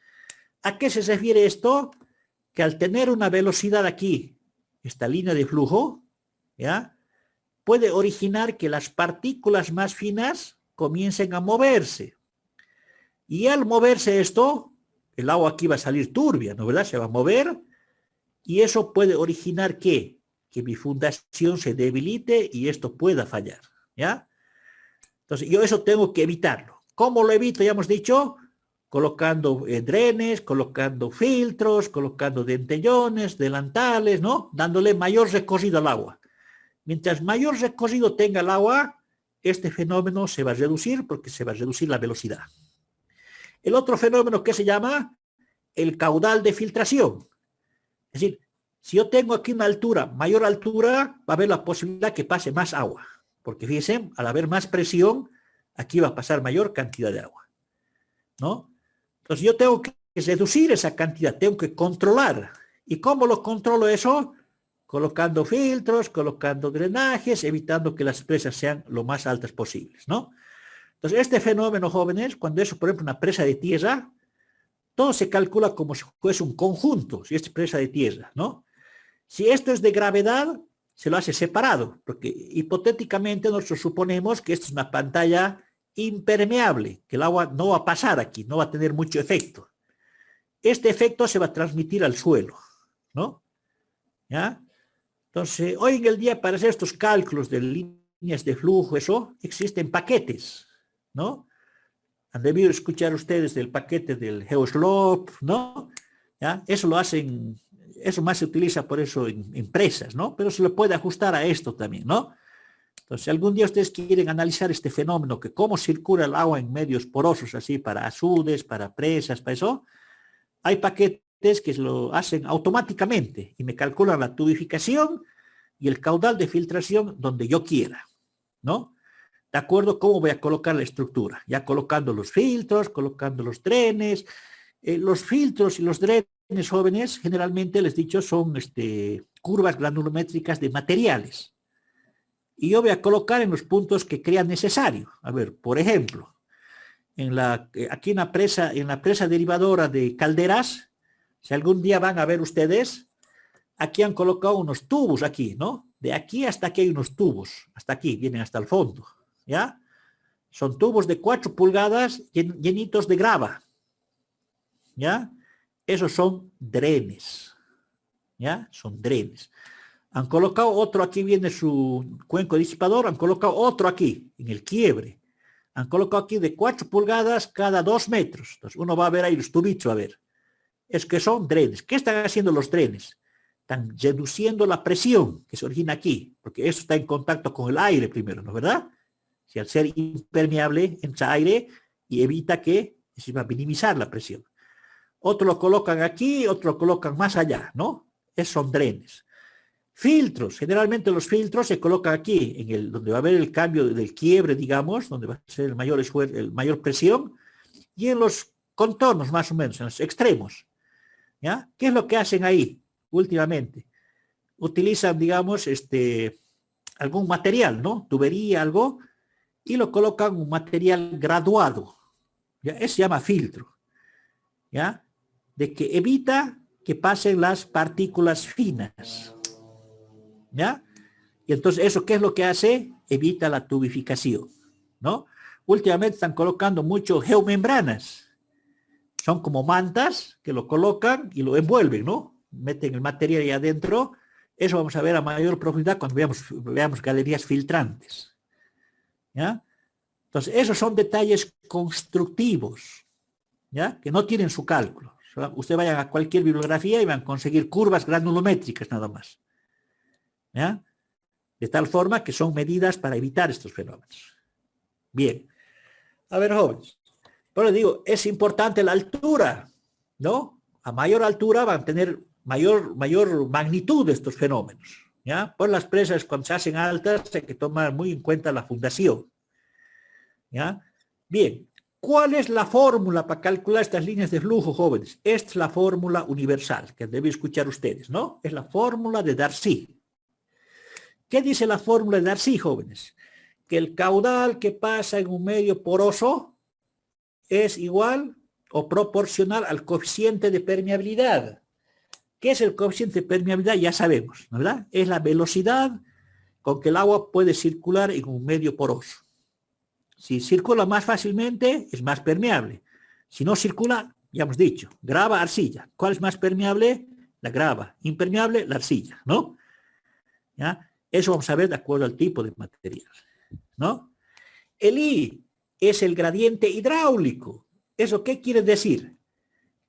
¿A qué se refiere esto? Que al tener una velocidad aquí, esta línea de flujo, ¿ya? Puede originar que las partículas más finas comiencen a moverse. Y al moverse esto, el agua aquí va a salir turbia, ¿no es verdad? Se va a mover y eso puede originar ¿qué? Que mi fundación se debilite y esto pueda fallar, ¿ya? Entonces, yo eso tengo que evitarlo. ¿Cómo lo evito? Ya hemos dicho, colocando drenes, colocando filtros, colocando dentellones, delantales, ¿no? Dándole mayor recorrido al agua. Mientras mayor recorrido tenga el agua, este fenómeno se va a reducir porque se va a reducir la velocidad. El otro fenómeno que se llama el caudal de filtración. Es decir, si yo tengo aquí una altura, mayor altura, va a haber la posibilidad que pase más agua. Porque fíjense, al haber más presión, aquí va a pasar mayor cantidad de agua, ¿no? Entonces yo tengo que reducir esa cantidad, tengo que controlar. ¿Y cómo lo controlo eso? Colocando filtros, colocando drenajes, evitando que las presas sean lo más altas posibles, ¿no? Entonces este fenómeno, jóvenes, cuando es, por ejemplo, una presa de tierra, todo se calcula como si fuese un conjunto, si es presa de tierra, ¿no? Si esto es de gravedad, se lo hace separado, porque hipotéticamente nosotros suponemos que esto es una pantalla impermeable, que el agua no va a pasar aquí, no va a tener mucho efecto. Este efecto se va a transmitir al suelo, ¿no? ¿Ya? Entonces, hoy en el día, para hacer estos cálculos de líneas de flujo, eso, existen paquetes, ¿no? Han debido escuchar ustedes del paquete del GeoSlope, ¿no? ¿Ya? Eso lo hacen, eso más se utiliza por eso en empresas, ¿no? Pero se le puede ajustar a esto también, ¿no? Entonces, si algún día ustedes quieren analizar este fenómeno, que cómo circula el agua en medios porosos, así, para azudes, para presas, para eso, hay paquetes que lo hacen automáticamente y me calculan la tubificación y el caudal de filtración donde yo quiera, ¿no? De acuerdo a cómo voy a colocar la estructura, ya colocando los filtros, colocando los drenes. Los filtros y los drenes, jóvenes, generalmente les he dicho, son curvas granulométricas de materiales. Y yo voy a colocar en los puntos que crean necesario. A ver, por ejemplo, aquí en la presa derivadora de Calderas, si algún día van a ver ustedes, aquí han colocado unos tubos aquí, ¿no? De aquí hasta aquí hay unos tubos, hasta aquí, vienen hasta el fondo, ¿ya? Son tubos de 4 pulgadas llenitos de grava, ¿ya? Esos son drenes, ¿ya? Son drenes. Han colocado otro, aquí viene su cuenco disipador, han colocado otro aquí, en el quiebre. Han colocado aquí de 4 pulgadas cada 2 metros. Entonces uno va a ver ahí los tubitos, a ver. Es que son drenes. ¿Qué están haciendo los drenes? Están reduciendo la presión que se origina aquí, porque eso está en contacto con el aire primero, ¿no es verdad? Si al ser impermeable entra aire y evita que se va a minimizar la presión. Otro lo colocan aquí, otro lo colocan más allá, ¿no? Esos son drenes. Filtros, generalmente los filtros se colocan aquí, donde va a haber el cambio del quiebre, digamos, donde va a ser el mayor presión, y en los contornos más o menos, en los extremos. ¿Ya? ¿Qué es lo que hacen ahí últimamente? Utilizan, digamos, algún material, ¿no? Tubería, algo, y lo colocan un material graduado. ¿Ya? Eso se llama filtro. ¿Ya? De que evita que pasen las partículas finas. ¿Ya? Y entonces eso, ¿qué es lo que hace? Evita la tubificación, ¿no? Últimamente están colocando mucho geomembranas. Son como mantas que lo colocan y lo envuelven, ¿no? Meten el material ahí adentro. Eso vamos a ver a mayor profundidad cuando veamos galerías filtrantes. ¿Ya? Entonces, esos son detalles constructivos, ¿ya? Que no tienen su cálculo. Usted vaya a cualquier bibliografía y van a conseguir curvas granulométricas nada más. ¿Ya? De tal forma que son medidas para evitar estos fenómenos. Bien. A ver, jóvenes. Pero digo, es importante la altura, ¿no? A mayor altura van a tener mayor magnitud de estos fenómenos, ¿ya? Por las presas, cuando se hacen altas, hay que tomar muy en cuenta la fundación, ¿ya? Bien, ¿cuál es la fórmula para calcular estas líneas de flujo, jóvenes? Esta es la fórmula universal, que deben escuchar ustedes, ¿no? Es la fórmula de Darcy. ¿Qué dice la fórmula de Darcy, jóvenes? Que el caudal que pasa en un medio poroso es igual o proporcional al coeficiente de permeabilidad. ¿Qué es el coeficiente de permeabilidad? Ya sabemos, ¿verdad? Es la velocidad con que el agua puede circular en un medio poroso. Si circula más fácilmente, es más permeable. Si no circula, ya hemos dicho, grava, arcilla. ¿Cuál es más permeable? La grava. Impermeable, la arcilla, ¿no? ¿Ya? Eso vamos a ver de acuerdo al tipo de material, ¿no? El I es el gradiente hidráulico. ¿Eso qué quiere decir?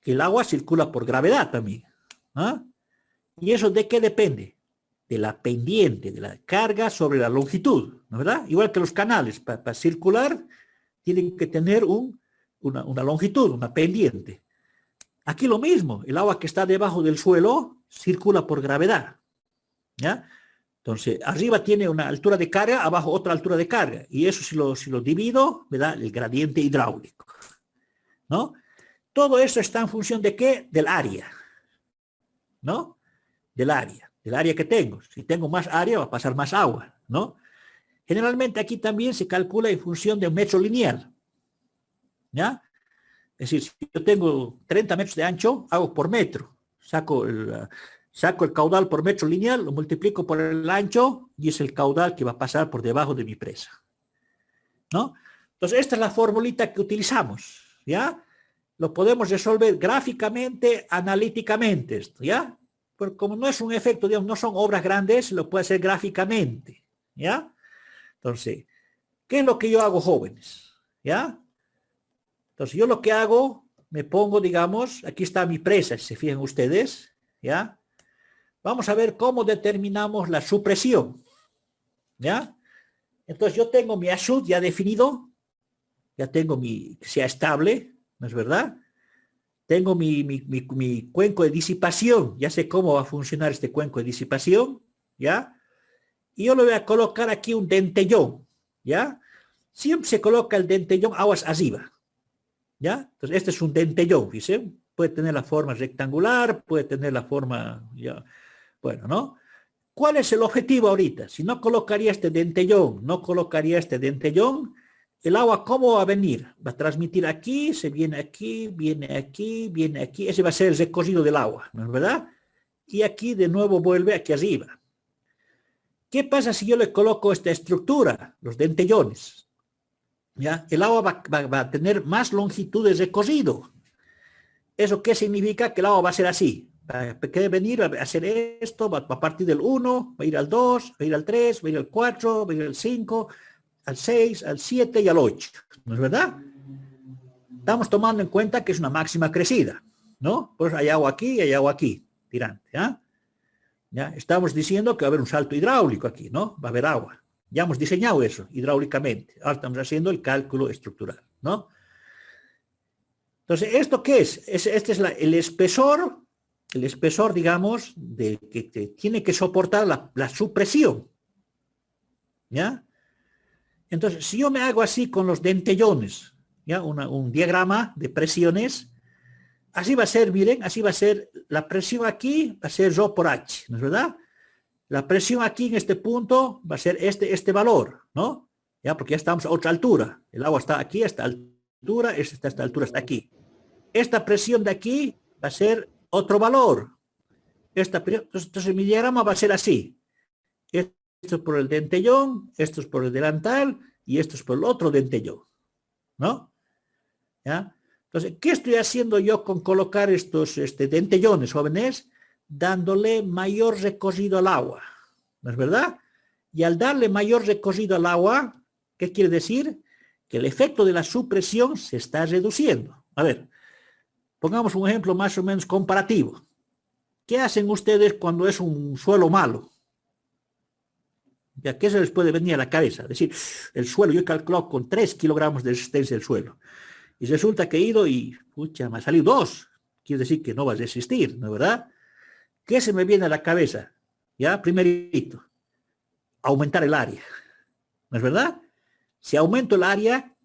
Que el agua circula por gravedad también. ¿Ah? ¿Y eso de qué depende? De la pendiente, de la carga sobre la longitud, ¿no es verdad? Igual que los canales, para circular tienen que tener una longitud, una pendiente. Aquí lo mismo, el agua que está debajo del suelo circula por gravedad, ¿ya? Entonces, arriba tiene una altura de carga, abajo otra altura de carga. Y eso si lo divido, me da el gradiente hidráulico, ¿no? Todo eso está en función de ¿qué? Del área, ¿no? Del área que tengo. Si tengo más área, va a pasar más agua, ¿no? Generalmente aquí también se calcula en función de un metro lineal, ¿ya? Es decir, si yo tengo 30 metros de ancho, hago por metro. Saco el caudal por metro lineal, lo multiplico por el ancho y es el caudal que va a pasar por debajo de mi presa, ¿no? Entonces, esta es la formulita que utilizamos, ¿ya? Lo podemos resolver gráficamente, analíticamente, esto, ¿ya? Pero como no es un efecto, digamos, no son obras grandes, lo puede hacer gráficamente, ¿ya? Entonces, ¿qué es lo que yo hago, jóvenes? ¿Ya? Entonces, yo lo que hago, me pongo, digamos, aquí está mi presa, si se fijan ustedes, ¿ya? Vamos a ver cómo determinamos la supresión, ¿ya? Entonces, yo tengo mi ashut ya definido, ya tengo mi, que sea estable, ¿no es verdad? Tengo mi cuenco de disipación, ya sé cómo va a funcionar este cuenco de disipación, ¿ya? Y yo le voy a colocar aquí un dentellón, ¿ya? Siempre se coloca el dentellón aguas arriba, ¿ya? Entonces, este es un dentellón, ¿viste? Puede tener la forma rectangular, puede tener la forma, ya, bueno, ¿no? ¿Cuál es el objetivo ahorita? Si no colocaría este dentellón, no colocaría este dentellón, el agua, ¿cómo va a venir? Va a transmitir aquí, se viene aquí, viene aquí, viene aquí. Ese va a ser el recorrido del agua, ¿no es verdad? Y aquí de nuevo vuelve aquí arriba. ¿Qué pasa si yo le coloco esta estructura, los dentellones? ¿Ya? El agua va a tener más longitud de recorrido. ¿Eso qué significa? Que el agua va a ser así. Va a venir a hacer esto, va a partir del 1, va a ir al 2, va a ir al 3, va a ir al 4, va a ir al 5, al 6, al 7 y al 8. ¿No es verdad? Estamos tomando en cuenta que es una máxima crecida, ¿no? Pues hay agua aquí, tirante, ¿ya? ¿Ya? Estamos diciendo que va a haber un salto hidráulico aquí, ¿no? Va a haber agua. Ya hemos diseñado eso hidráulicamente. Ahora estamos haciendo el cálculo estructural, ¿no? Entonces, ¿esto qué es? Este es el espesor, digamos, que tiene que soportar la supresión, ¿ya? Entonces, si yo me hago así con los dentellones, ¿ya? Un diagrama de presiones, así va a ser, miren, así va a ser, la presión aquí va a ser Rho por H, ¿no es verdad? La presión aquí en este punto va a ser este valor, ¿no? Ya, porque ya estamos a otra altura. El agua está aquí a esta altura, esta altura está aquí. Esta presión de aquí va a ser otro valor. Entonces mi diagrama va a ser así. Esto es por el dentellón, esto es por el delantal y esto es por el otro dentellón, ¿no? ¿Ya? Entonces, ¿qué estoy haciendo yo con colocar estos dentellones, jóvenes? Dándole mayor recorrido al agua, ¿no es verdad? Y al darle mayor recorrido al agua, ¿qué quiere decir? Que el efecto de la supresión se está reduciendo. A ver, pongamos un ejemplo más o menos comparativo. ¿Qué hacen ustedes cuando es un suelo malo? ¿Ya? ¿Qué se les puede venir a la cabeza? Es decir, el suelo, yo he calculado con 3 kilogramos de resistencia del suelo. Y resulta que he ido y, pucha, me ha salido 2. Quiere decir que no va a resistir, ¿no es verdad? ¿Qué se me viene a la cabeza? Ya, primerito, aumentar el área. ¿No es verdad? Si aumento el área,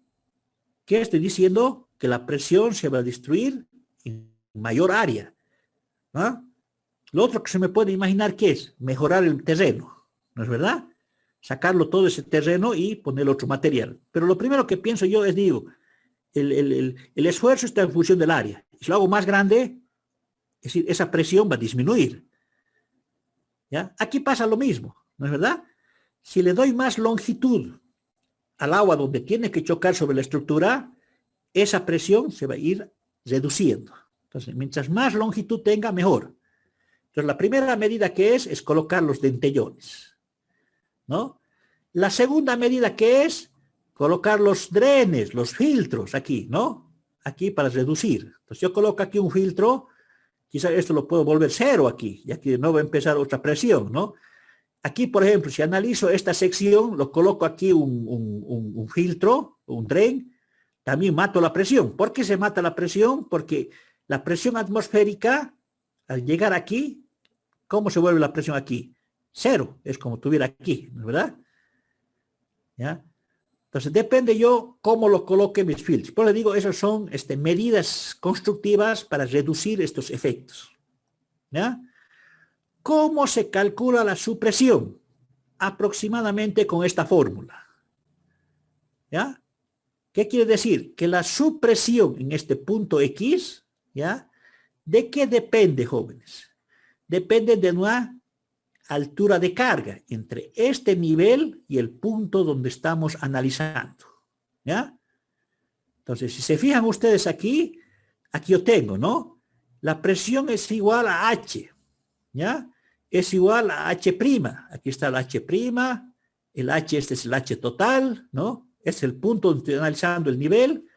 ¿qué estoy diciendo? Que la presión se va a destruir en mayor área. ¿No? Lo otro que se me puede imaginar, ¿qué es? Mejorar el terreno. ¿No es verdad? Sacarlo todo ese terreno y poner otro material. Pero lo primero que pienso yo es, digo, el esfuerzo está en función del área. Si lo hago más grande, es decir, esa presión va a disminuir. ¿Ya? Aquí pasa lo mismo, ¿no es verdad? Si le doy más longitud al agua donde tiene que chocar sobre la estructura, esa presión se va a ir reduciendo. Entonces, mientras más longitud tenga, mejor. Entonces, la primera medida que es colocar los dentellones, ¿no? La segunda medida que es colocar los drenes, los filtros aquí, ¿no? Aquí para reducir. Entonces, yo coloco aquí un filtro. Quizás esto lo puedo volver cero aquí, ya que no va a empezar otra presión, ¿no? Aquí, por ejemplo, si analizo esta sección, lo coloco aquí un filtro, un dren, también mato la presión. ¿Por qué se mata la presión? Porque la presión atmosférica, al llegar aquí, ¿cómo se vuelve la presión aquí? Cero, es como tuviera aquí, ¿no es verdad? ¿Ya? Entonces, depende yo cómo lo coloque mis filtros. Por eso digo, esas son medidas constructivas para reducir estos efectos. ¿Ya? ¿Cómo se calcula la supresión? Aproximadamente con esta fórmula. ¿Ya? ¿Qué quiere decir? Que la supresión en este punto X, ¿ya? ¿De qué depende, jóvenes? Depende de una altura de carga entre este nivel y el punto donde estamos analizando. ¿Ya? Entonces, si se fijan ustedes aquí, aquí yo tengo, ¿no? La presión es igual a H, ¿ya? Es igual a H'. Aquí está el H', el H, este es el H total, ¿no? Es el punto donde estoy analizando el nivel,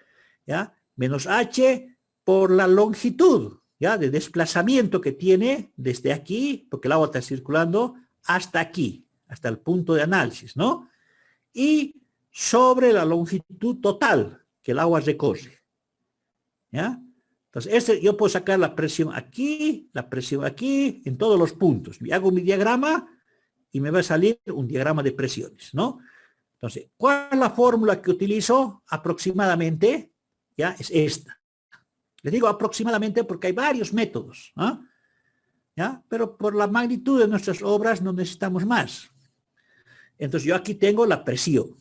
¿ya? Menos H por la longitud, ¿ya? De desplazamiento que tiene desde aquí, porque el agua está circulando, hasta aquí, hasta el punto de análisis, ¿no? Y sobre la longitud total que el agua recorre, ¿ya? Entonces, yo puedo sacar la presión aquí, en todos los puntos. Y hago mi diagrama y me va a salir un diagrama de presiones, ¿no? Entonces, ¿cuál es la fórmula que utilizo aproximadamente? Ya, es esta. Les digo aproximadamente porque hay varios métodos, ¿ah? ¿Ya? Pero por la magnitud de nuestras obras no necesitamos más. Entonces, yo aquí tengo la presión,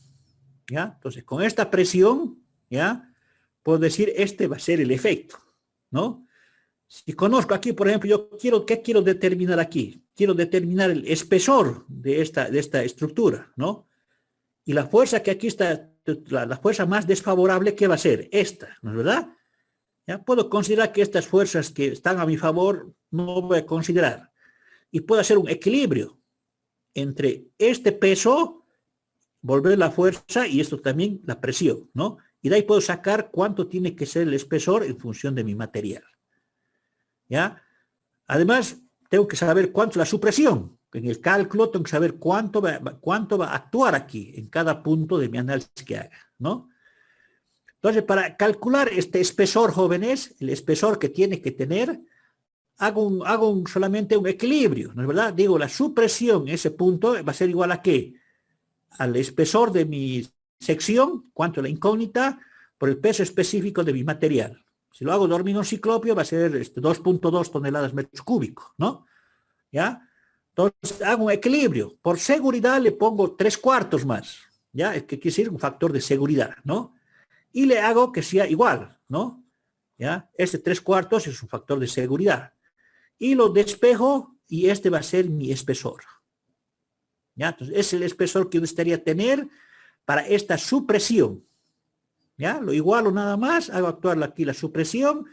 ¿ya? Entonces, con esta presión, ¿ya? Puedo decir, este va a ser el efecto, ¿no? Si conozco aquí, por ejemplo, ¿qué quiero determinar aquí? Quiero determinar el espesor de esta estructura, ¿no? Y la fuerza que aquí está, la fuerza más desfavorable, ¿qué va a ser? Esta, ¿no es verdad? ¿Ya? Puedo considerar que estas fuerzas que están a mi favor no voy a considerar. Y puedo hacer un equilibrio entre este peso, volver la fuerza, y esto también la presión, ¿no? Y de ahí puedo sacar cuánto tiene que ser el espesor en función de mi material. ¿Ya? Además, tengo que saber cuánto es la supresión. En el cálculo tengo que saber cuánto va a actuar aquí, en cada punto de mi análisis que haga, ¿no? Entonces, para calcular este espesor, jóvenes, el espesor que tiene que tener, hago solamente un equilibrio, ¿no es verdad? Digo, la supresión en ese punto va a ser igual a ¿qué? Al espesor de mi sección, cuánto es la incógnita, por el peso específico de mi material. Si lo hago de hormigón ciclopio, va a ser 2.2 toneladas metros cúbicos, ¿no? ¿Ya? Entonces, hago un equilibrio. Por seguridad le pongo 3/4 más, ¿ya? Es que quiere decir un factor de seguridad, ¿no? Y le hago que sea igual, ¿no? ¿Ya? Este 3/4 es un factor de seguridad. Y lo despejo y este va a ser mi espesor. ¿Ya? Entonces, es el espesor que yo necesitaría tener para esta supresión. ¿Ya? Lo igualo nada más, hago actuar aquí la supresión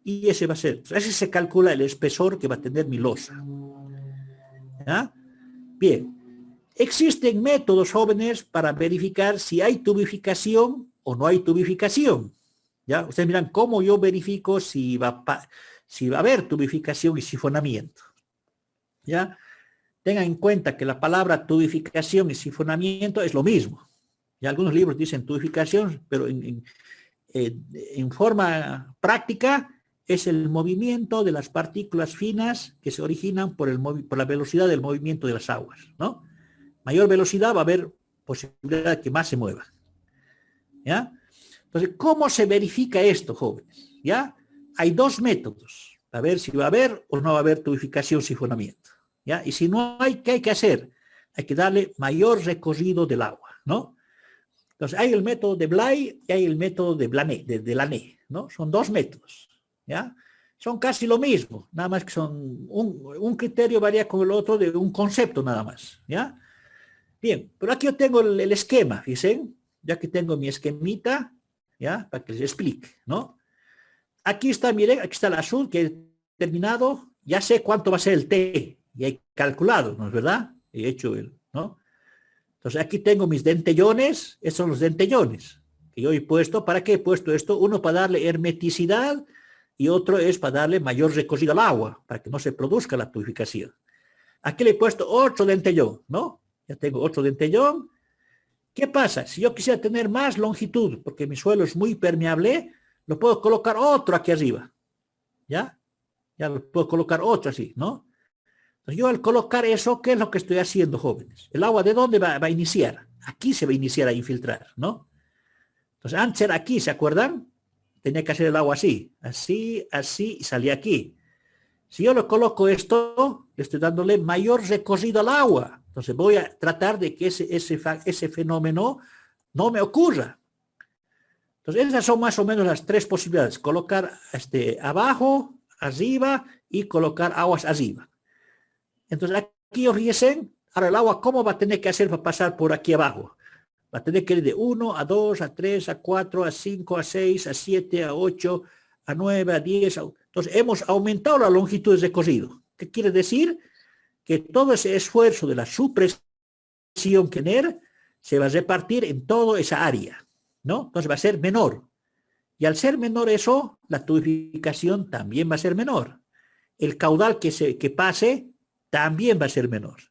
y ese va a ser. Entonces, ese se calcula el espesor que va a tener mi losa. ¿Ya? Bien. Existen métodos, jóvenes, para verificar si hay tubificación o no hay tubificación. ¿Ya? Ustedes miran cómo yo verifico si va a haber tubificación y sifonamiento. ¿Ya? Tengan en cuenta que la palabra tubificación y sifonamiento es lo mismo. Y algunos libros dicen tubificación, pero en forma práctica es el movimiento de las partículas finas que se originan por la velocidad del movimiento de las aguas, ¿no? Mayor velocidad va a haber posibilidad de que más se mueva. ¿Ya? Entonces, ¿cómo se verifica esto, jóvenes? ¿Ya? Hay dos métodos, a ver si va a haber o no va a haber tubificación, sifonamiento. ¿Ya? Y si no hay, ¿qué hay que hacer? Hay que darle mayor recorrido del agua, ¿no? Entonces, hay el método de Blay y hay el método de Lanné, ¿no? Son dos métodos, ¿ya? Son casi lo mismo, nada más que son, un criterio varía con el otro de un concepto nada más, ¿ya? Bien, pero aquí yo tengo el esquema, fíjense, ya que tengo mi esquemita, ¿ya? Para que les explique, ¿no? Aquí está, miren, aquí está el azul que he terminado, ya sé cuánto va a ser el T, y he calculado, ¿no es verdad? He hecho ¿no? Entonces aquí tengo mis dentellones, estos son los dentellones que yo he puesto. ¿Para qué he puesto esto? Uno para darle hermeticidad y otro es para darle mayor recorrido al agua, para que no se produzca la tubificación. Aquí le he puesto otro dentellón, ¿no? Ya tengo otro dentellón. ¿Qué pasa? Si yo quisiera tener más longitud, porque mi suelo es muy permeable, lo puedo colocar otro aquí arriba. ¿Ya? Ya lo puedo colocar otro así, ¿no? Entonces yo al colocar eso, ¿qué es lo que estoy haciendo, jóvenes? ¿El agua de dónde va a iniciar? Aquí se va a iniciar a infiltrar, ¿no? Entonces antes era aquí, ¿se acuerdan? Tenía que hacer el agua así, así, así, y salía aquí. Si yo lo coloco esto, le estoy dándole mayor recorrido al agua. Entonces voy a tratar de que ese fenómeno no me ocurra. Entonces esas son más o menos las tres posibilidades. Colocar abajo, arriba y colocar aguas arriba. Entonces aquí fíjense, ahora el agua, ¿cómo va a tener que hacer para pasar por aquí abajo? Va a tener que ir de 1 a 2, a 3, a 4, a 5, a 6, a 7, a 8, a 9, a 10. Entonces, hemos aumentado la longitud de cosido. ¿Qué quiere decir? Que todo ese esfuerzo de la supresión que tener se va a repartir en toda esa área, ¿no? Entonces va a ser menor. Y al ser menor eso, la tubificación también va a ser menor. El caudal que pase también va a ser menor.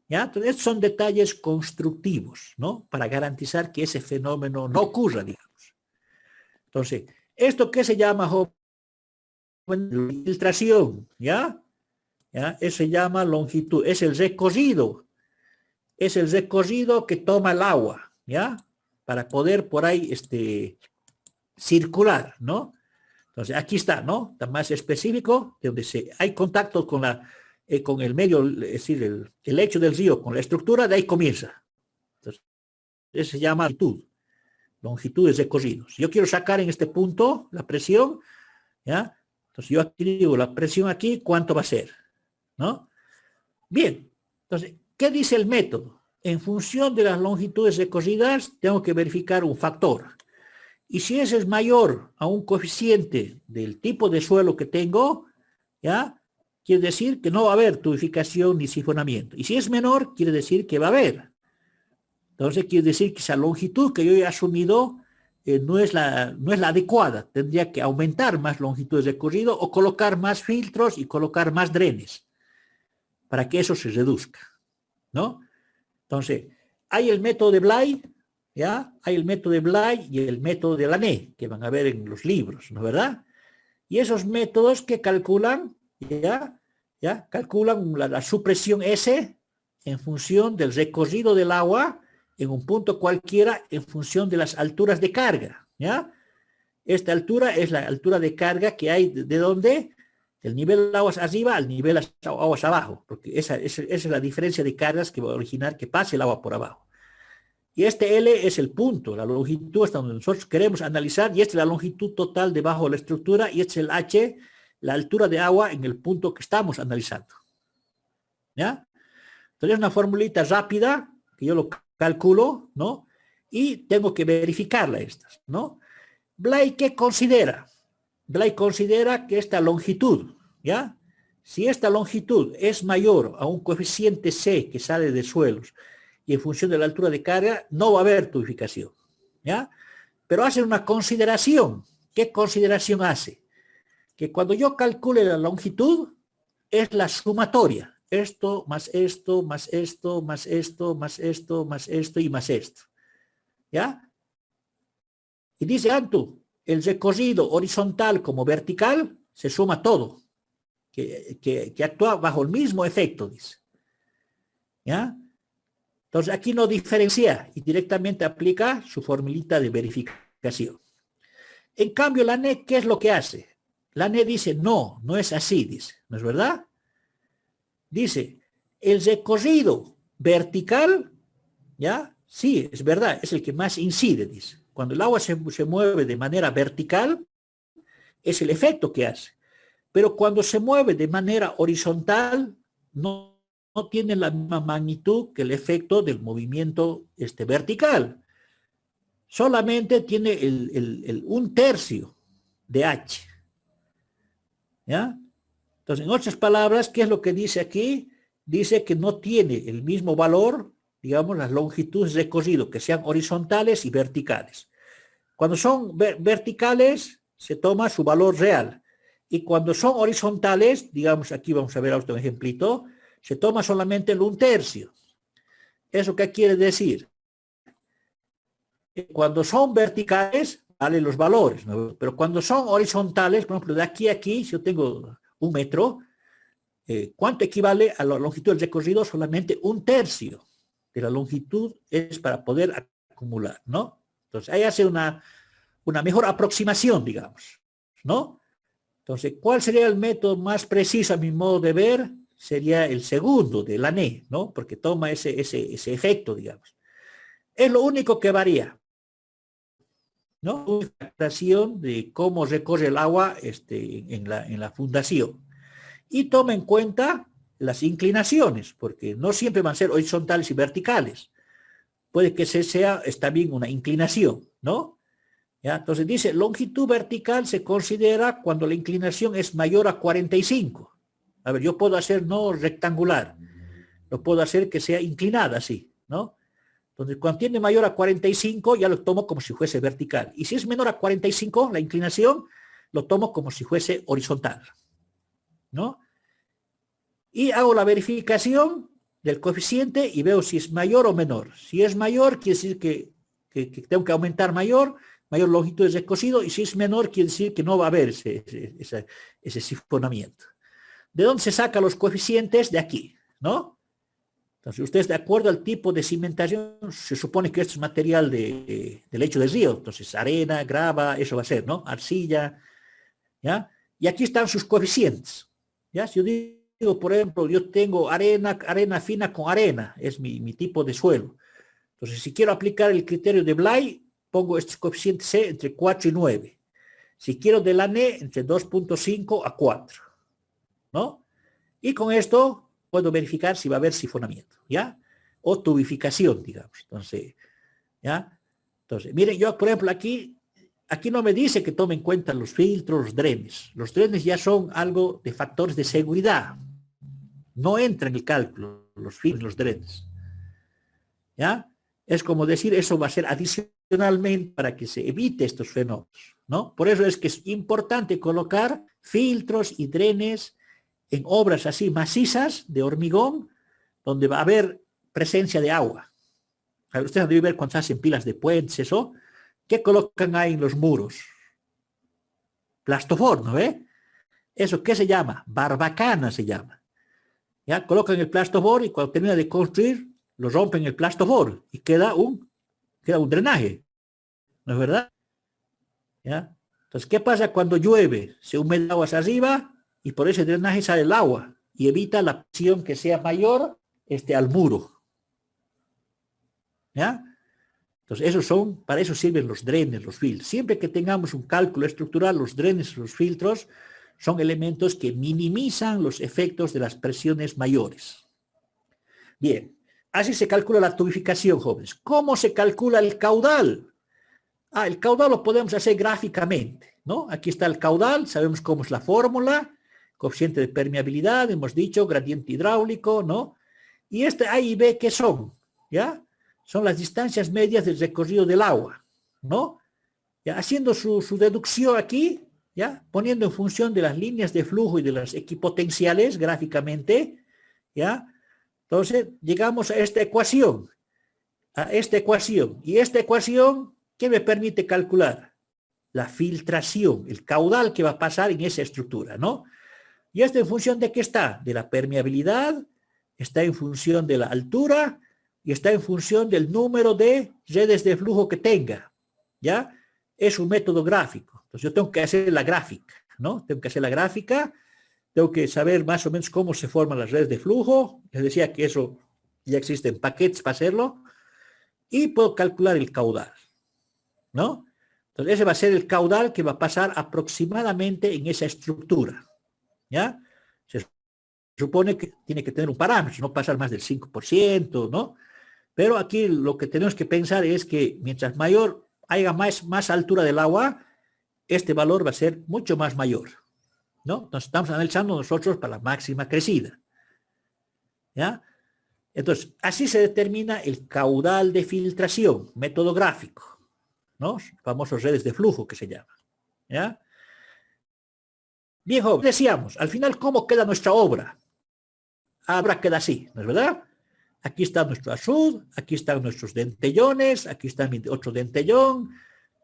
¿Ya? Entonces, estos son detalles constructivos, ¿no? Para garantizar que ese fenómeno no ocurra, digamos. Entonces, ¿esto qué se llama, joven? Infiltración, ¿ya? ¿Ya? Eso se llama longitud, es el recorrido que toma el agua, ¿ya? Para poder por ahí circular, ¿no? Entonces, aquí está, ¿no? Está más específico, de donde hay contacto con el medio, es decir, el lecho del río con la estructura, de ahí comienza. Entonces, eso se llama longitud de recorrido. Si yo quiero sacar en este punto la presión, ¿ya? Entonces, yo aquí digo la presión aquí, ¿cuánto va a ser? ¿No? Bien, entonces, ¿qué dice el método? En función de las longitudes recorridas, tengo que verificar un factor. Y si ese es mayor a un coeficiente del tipo de suelo que tengo, ¿ya? Quiere decir que no va a haber tubificación ni sifonamiento. Y si es menor, quiere decir que va a haber. Entonces, quiere decir que esa longitud que yo he asumido no es la adecuada. Tendría que aumentar más longitud de recorrido o colocar más filtros y colocar más drenes para que eso se reduzca, ¿no? Entonces, hay el método de Blay, ¿ya? Hay el método de Blay y el método de Lané, que van a ver en los libros, ¿no es verdad? Y esos métodos que calculan, ¿ya? Calculan la supresión S en función del recorrido del agua en un punto cualquiera en función de las alturas de carga, ¿ya? Esta altura es la altura de carga que hay de donde el nivel de aguas arriba al nivel de aguas abajo, porque esa es la diferencia de cargas que va a originar que pase el agua por abajo. Y este L es el punto, la longitud hasta donde nosotros queremos analizar, y esta es la longitud total debajo de la estructura, y este es el H, la altura de agua en el punto que estamos analizando. ¿Ya? Entonces es una formulita rápida, que yo lo calculo, ¿no? Y tengo que verificarla estas, ¿no? Blay, ¿qué considera? Blay considera que esta longitud, ¿ya? Si esta longitud es mayor a un coeficiente C que sale de suelos y en función de la altura de carga, no va a haber tubificación, ¿ya? Pero hace una consideración. ¿Qué consideración hace? Que cuando yo calcule la longitud, es la sumatoria. Esto, más esto, más esto, más esto, más esto, más esto y más esto. ¿Ya? Y dice Antu, el recorrido horizontal como vertical se suma todo, que actúa bajo el mismo efecto, dice. ¿Ya? Entonces aquí no diferencia y directamente aplica su formulita de verificación. En cambio, la NE, ¿qué es lo que hace? La NE dice, no es así, dice, ¿no es verdad? Dice, el recorrido vertical, ¿ya? Sí, es verdad, es el que más incide, dice. Cuando el agua se mueve de manera vertical, es el efecto que hace. Pero cuando se mueve de manera horizontal, no tiene la misma magnitud que el efecto del movimiento vertical. Solamente tiene un tercio de H. ¿Ya? Entonces, en otras palabras, ¿qué es lo que dice aquí? Dice que no tiene el mismo valor, digamos, las longitudes de recorrido, que sean horizontales y verticales. Cuando son verticales, se toma su valor real. Y cuando son horizontales, digamos, aquí vamos a ver otro ejemplito, se toma solamente el 1/3. ¿Eso qué quiere decir? Cuando son verticales, valen los valores, ¿no? Pero cuando son horizontales, por ejemplo, de aquí a aquí, si yo tengo 1 metro, ¿cuánto equivale a la longitud del recorrido? Solamente 1/3 de la longitud es para poder acumular, ¿no? Entonces, ahí hace una mejor aproximación, digamos, ¿no? Entonces, ¿cuál sería el método más preciso a mi modo de ver? Sería el segundo, de la NE, ¿no? Porque toma ese efecto, digamos. Es lo único que varía, ¿no? Una captación de cómo recorre el agua en la fundación. Y toma en cuenta las inclinaciones, porque no siempre van a ser horizontales y verticales. puede que sea también una inclinación, ¿no? ¿Ya? Entonces dice, longitud vertical se considera cuando la inclinación es mayor a 45. A ver, yo puedo hacer no rectangular, lo puedo hacer que sea inclinada así, ¿no? Entonces, cuando tiene mayor a 45, ya lo tomo como si fuese vertical. Y si es menor a 45, la inclinación, lo tomo como si fuese horizontal, ¿no? Y hago la verificación del coeficiente y veo si es mayor o menor. Si es mayor, quiere decir que tengo que aumentar mayor longitud de recocido, y si es menor, quiere decir que no va a haber ese sifonamiento. ¿De dónde se sacan los coeficientes? De aquí, ¿no? Entonces, ustedes, de acuerdo al tipo de cimentación, se supone que esto es material de lecho de río, entonces arena, grava, eso va a ser, ¿no? Arcilla, ¿ya? Y aquí están sus coeficientes, ¿ya? Si yo digo, por ejemplo, yo tengo arena fina con arena, es mi tipo de suelo. Entonces, si quiero aplicar el criterio de Blay, pongo estos coeficientes C entre 4 y 9. Si quiero de la NE, entre 2.5 a 4, ¿no? Y con esto puedo verificar si va a haber sifonamiento, ¿ya? O tubificación, digamos. Entonces, ¿ya? Entonces, miren, yo, por ejemplo, aquí no me dice que tome en cuenta los filtros, los drenes. Los drenes ya son algo de factores de seguridad. No entra en el cálculo los filtros, los drenes. ¿Ya? Es como decir, eso va a ser adicionalmente para que se evite estos fenómenos, ¿no? Por eso es que es importante colocar filtros y drenes en obras así macizas de hormigón, donde va a haber presencia de agua. Ustedes deben ver cuando se hacen pilas de puentes, eso, ¿qué colocan ahí en los muros? Plastofor, ¿no ve? ¿Eso qué se llama? Barbacana se llama. ¿Ya? Colocan el plastofor y cuando termina de construir, lo rompen el plastofor y queda un drenaje, ¿no es verdad? ¿Ya? Entonces, ¿qué pasa cuando llueve? Se humedece el agua hacia arriba y por ese drenaje sale el agua y evita la presión que sea mayor al muro. ¿Ya? Entonces, para eso sirven los drenes, los filtros. Siempre que tengamos un cálculo estructural, los drenes y los filtros son elementos que minimizan los efectos de las presiones mayores. Bien. Así se calcula la tubificación, jóvenes. ¿Cómo se calcula el caudal? El caudal lo podemos hacer gráficamente, ¿no? Aquí está el caudal, sabemos cómo es la fórmula, coeficiente de permeabilidad, hemos dicho, gradiente hidráulico, ¿no? Y A y B, ¿qué son? ¿Ya? Son las distancias medias del recorrido del agua, ¿no? ¿Ya? Haciendo su deducción aquí, ¿ya? Poniendo en función de las líneas de flujo y de las equipotenciales gráficamente, ¿ya? Entonces, llegamos a esta ecuación. Y esta ecuación, ¿qué me permite calcular? La filtración, el caudal que va a pasar en esa estructura, ¿no? ¿Y esto en función de qué está? De la permeabilidad, está en función de la altura y está en función del número de redes de flujo que tenga, ¿ya? Es un método gráfico. Entonces, yo tengo que hacer la gráfica, ¿no? Tengo que hacer la gráfica. Tengo que saber más o menos cómo se forman las redes de flujo. Les decía que eso ya existen paquetes para hacerlo. Y puedo calcular el caudal, ¿no? Entonces ese va a ser el caudal que va a pasar aproximadamente en esa estructura, ¿ya? Se supone que tiene que tener un parámetro, no pasar más del 5%, ¿no? Pero aquí lo que tenemos que pensar es que mientras haya más altura del agua, este valor va a ser mucho más mayor, ¿no? Entonces estamos analizando nosotros para la máxima crecida, ¿ya? Entonces, así se determina el caudal de filtración, método gráfico, ¿no? Famosos redes de flujo que se llaman, ¿ya? Bien, joven, decíamos, al final, ¿cómo queda nuestra obra? La obra queda así, ¿no es verdad? Aquí está nuestro azud, aquí están nuestros dentellones, aquí está mi otro dentellón,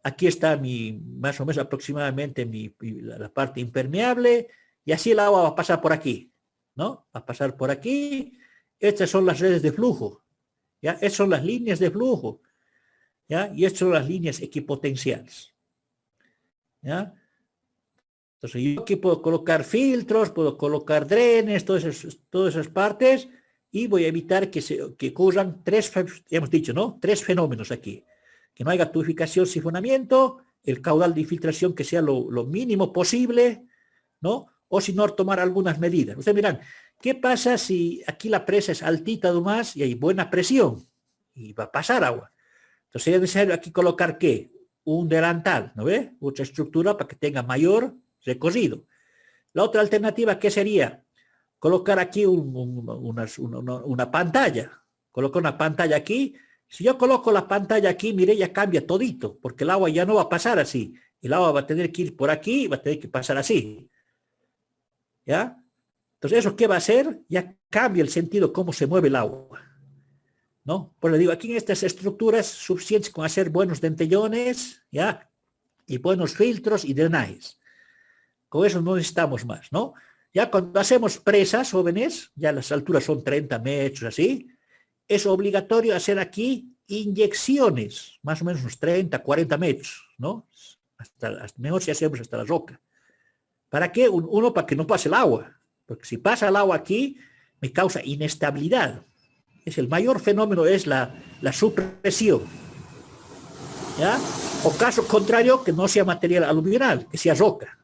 aquí está más o menos aproximadamente la parte impermeable, y así el agua va a pasar por aquí, ¿no? Va a pasar por aquí. Estas son las redes de flujo, ¿ya? Estas son las líneas de flujo, ¿ya? Y estas son las líneas equipotenciales, ¿ya? Entonces yo aquí puedo colocar filtros, puedo colocar drenes, todas esas partes, y voy a evitar que ocurran hemos dicho, ¿no? Tres fenómenos aquí. Que no haya tubificación, sifonamiento, el caudal de infiltración que sea lo mínimo posible, ¿no? O si no, tomar algunas medidas. Ustedes miran, ¿qué pasa si aquí la presa es altita además y hay buena presión? y va a pasar agua. Entonces es necesario aquí colocar ¿qué? Un delantal, ¿no ve? Otra estructura para que tenga mayor recorrido. La otra alternativa, ¿qué sería? Colocar aquí una pantalla. Coloco una pantalla aquí. Si yo coloco la pantalla aquí, mire, ya cambia todito, porque el agua ya no va a pasar así. El agua va a tener que ir por aquí y va a tener que pasar así. ¿Ya? Entonces, ¿eso qué va a hacer? Ya cambia el sentido, cómo se mueve el agua. ¿No? Pues le digo, aquí en estas estructuras suficientes con hacer buenos dentellones, ¿ya? Y buenos filtros y drenajes. Con eso no necesitamos más, ¿no? Ya cuando hacemos presas, jóvenes, ya las alturas son 30 metros, así, es obligatorio hacer aquí inyecciones, más o menos unos 30, 40 metros, ¿no? Hasta mejor si hacemos hasta la roca. ¿Para qué? Uno, para que no pase el agua, porque si pasa el agua aquí, me causa inestabilidad. Es el mayor fenómeno, es la supresión. ¿Ya? O caso contrario, que no sea material aluvional, que sea roca.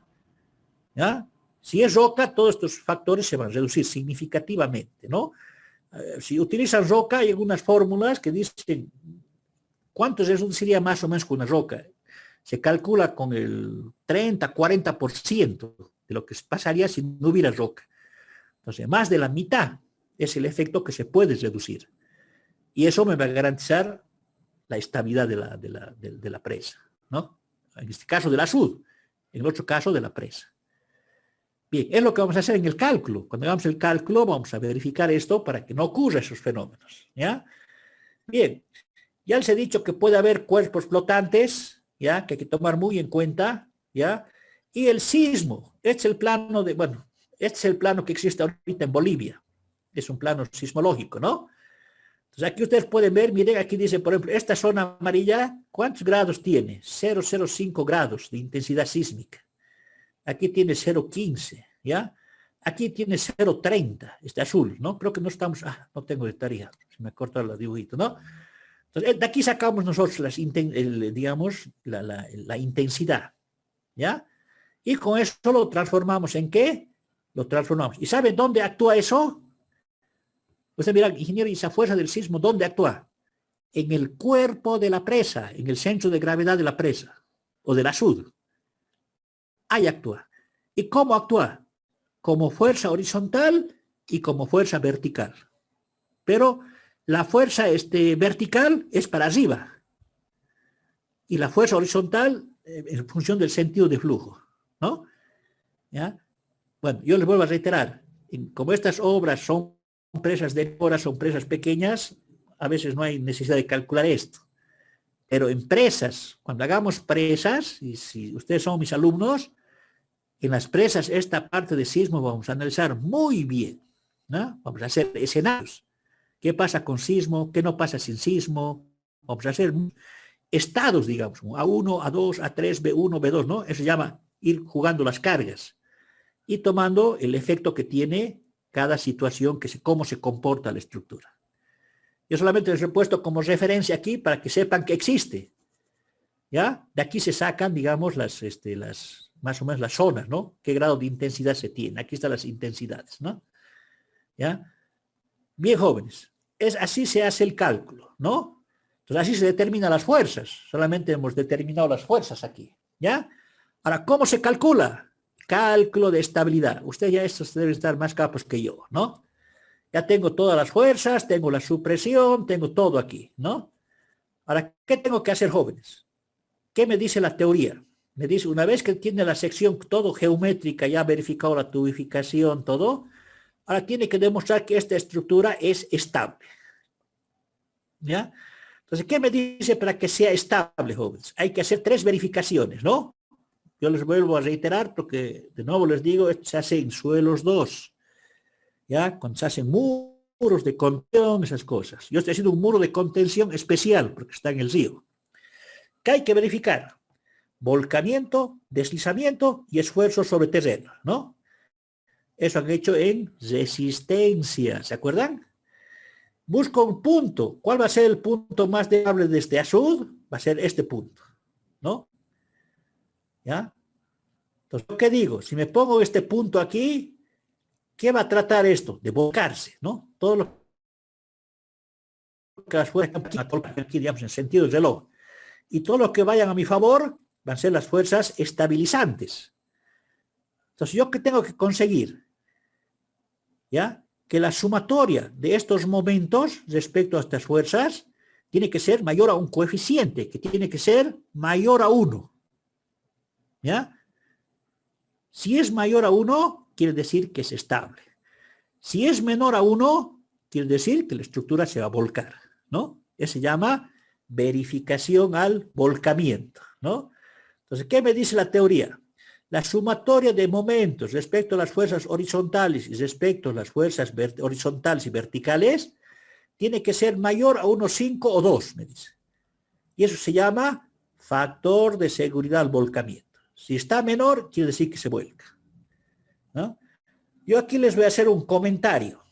¿Ya? Si es roca, todos estos factores se van a reducir significativamente, ¿no? Si utilizan roca, hay algunas fórmulas que dicen cuánto se reduciría más o menos con una roca. Se calcula con el 30, 40% de lo que pasaría si no hubiera roca. Entonces, más de la mitad es el efecto que se puede reducir. Y eso me va a garantizar la estabilidad de la presa, ¿no? En este caso del azud, en el otro caso de la presa. Bien, es lo que vamos a hacer en el cálculo. Cuando hagamos el cálculo vamos a verificar esto para que no ocurra esos fenómenos, ¿ya? Bien, ya les he dicho que puede haber cuerpos flotantes, ¿ya? Que hay que tomar muy en cuenta, ¿ya? Y el sismo, este es el plano este es el plano que existe ahorita en Bolivia. Es un plano sismológico, ¿no? Entonces aquí ustedes pueden ver, miren, aquí dice, por ejemplo, esta zona amarilla, ¿cuántos grados tiene? 0,05 grados de intensidad sísmica. Aquí tiene 0,15, ¿ya? Aquí tiene 0,30, este azul, ¿no? Creo que no estamos, no tengo de tarea, se me corta el dibujito, ¿no? Entonces, de aquí sacamos nosotros, digamos, la intensidad, ¿ya? Y con eso lo transformamos ¿en qué? Lo transformamos. ¿Y saben dónde actúa eso? Usted mira, ingeniero, y esa fuerza del sismo, ¿dónde actúa? En el cuerpo de la presa, en el centro de gravedad de la presa, o del azud. Ahí actúa. ¿Y cómo actúa? Como fuerza horizontal y como fuerza vertical. Pero la fuerza vertical es para arriba. Y la fuerza horizontal en función del sentido de flujo, ¿no? ¿Ya? Bueno, yo les vuelvo a reiterar, como estas obras son presas de horas, son presas pequeñas, a veces no hay necesidad de calcular esto. Pero en presas, cuando hagamos presas, y si ustedes son mis alumnos, en las presas esta parte de sismo vamos a analizar muy bien, ¿no? Vamos a hacer escenarios. ¿Qué pasa con sismo? ¿Qué no pasa sin sismo? Vamos a hacer estados, digamos, A1, A2, A3, B1, B2, ¿no? Eso se llama ir jugando las cargas y tomando el efecto que tiene cada situación, cómo se comporta la estructura. Yo solamente les he puesto como referencia aquí para que sepan que existe. ¿Ya? De aquí se sacan, digamos, más o menos las zonas, ¿no? ¿Qué grado de intensidad se tiene? Aquí están las intensidades, ¿no? ¿Ya? Bien, jóvenes, así se hace el cálculo, ¿no? Entonces así se determinan las fuerzas. Solamente hemos determinado las fuerzas aquí, ¿ya? Ahora, ¿cómo se calcula? Cálculo de estabilidad. Ustedes ya estos deben estar más capos que yo, ¿no? Ya tengo todas las fuerzas, tengo la supresión, tengo todo aquí, ¿no? Ahora, ¿qué tengo que hacer, jóvenes? ¿Qué me dice la teoría? Me dice, una vez que tiene la sección todo geométrica, ya ha verificado la tubificación, todo, ahora tiene que demostrar que esta estructura es estable. ¿Ya? Entonces, ¿qué me dice para que sea estable, jóvenes? Hay que hacer 3 verificaciones, ¿no? Yo les vuelvo a reiterar porque, de nuevo les digo, esto se hace en suelos 2. ¿Ya? Cuando se hacen muros de contención, esas cosas. Yo estoy haciendo un muro de contención especial porque está en el río. ¿Qué hay que verificar? Volcamiento, deslizamiento y esfuerzo sobre terreno, ¿no? Eso han hecho en resistencia, ¿se acuerdan? Busco un punto. ¿Cuál va a ser el punto más deseable desde azud? Va a ser este punto, ¿no? ¿Ya? Entonces, ¿qué digo? Si me pongo este punto aquí, ¿qué va a tratar esto? De volcarse, ¿no? Todo lo que las fuerzas aquí, digamos, en sentido del reloj. Y todo lo que vayan a mi favor van a ser las fuerzas estabilizantes. Entonces, ¿yo qué tengo que conseguir? ¿Ya? Que la sumatoria de estos momentos respecto a estas fuerzas tiene que ser mayor a un coeficiente, que tiene que ser mayor a 1. ¿Ya? Si es mayor a 1, quiere decir que es estable. Si es menor a 1, quiere decir que la estructura se va a volcar, ¿no? Eso se llama verificación al volcamiento, ¿no? Entonces, ¿qué me dice la teoría? La sumatoria de momentos respecto a las fuerzas horizontales y respecto a las fuerzas horizontales y verticales tiene que ser mayor a 1,5 o 2, me dice. Y eso se llama factor de seguridad al volcamiento. Si está menor, quiere decir que se vuelca, ¿no? Yo aquí les voy a hacer un comentario,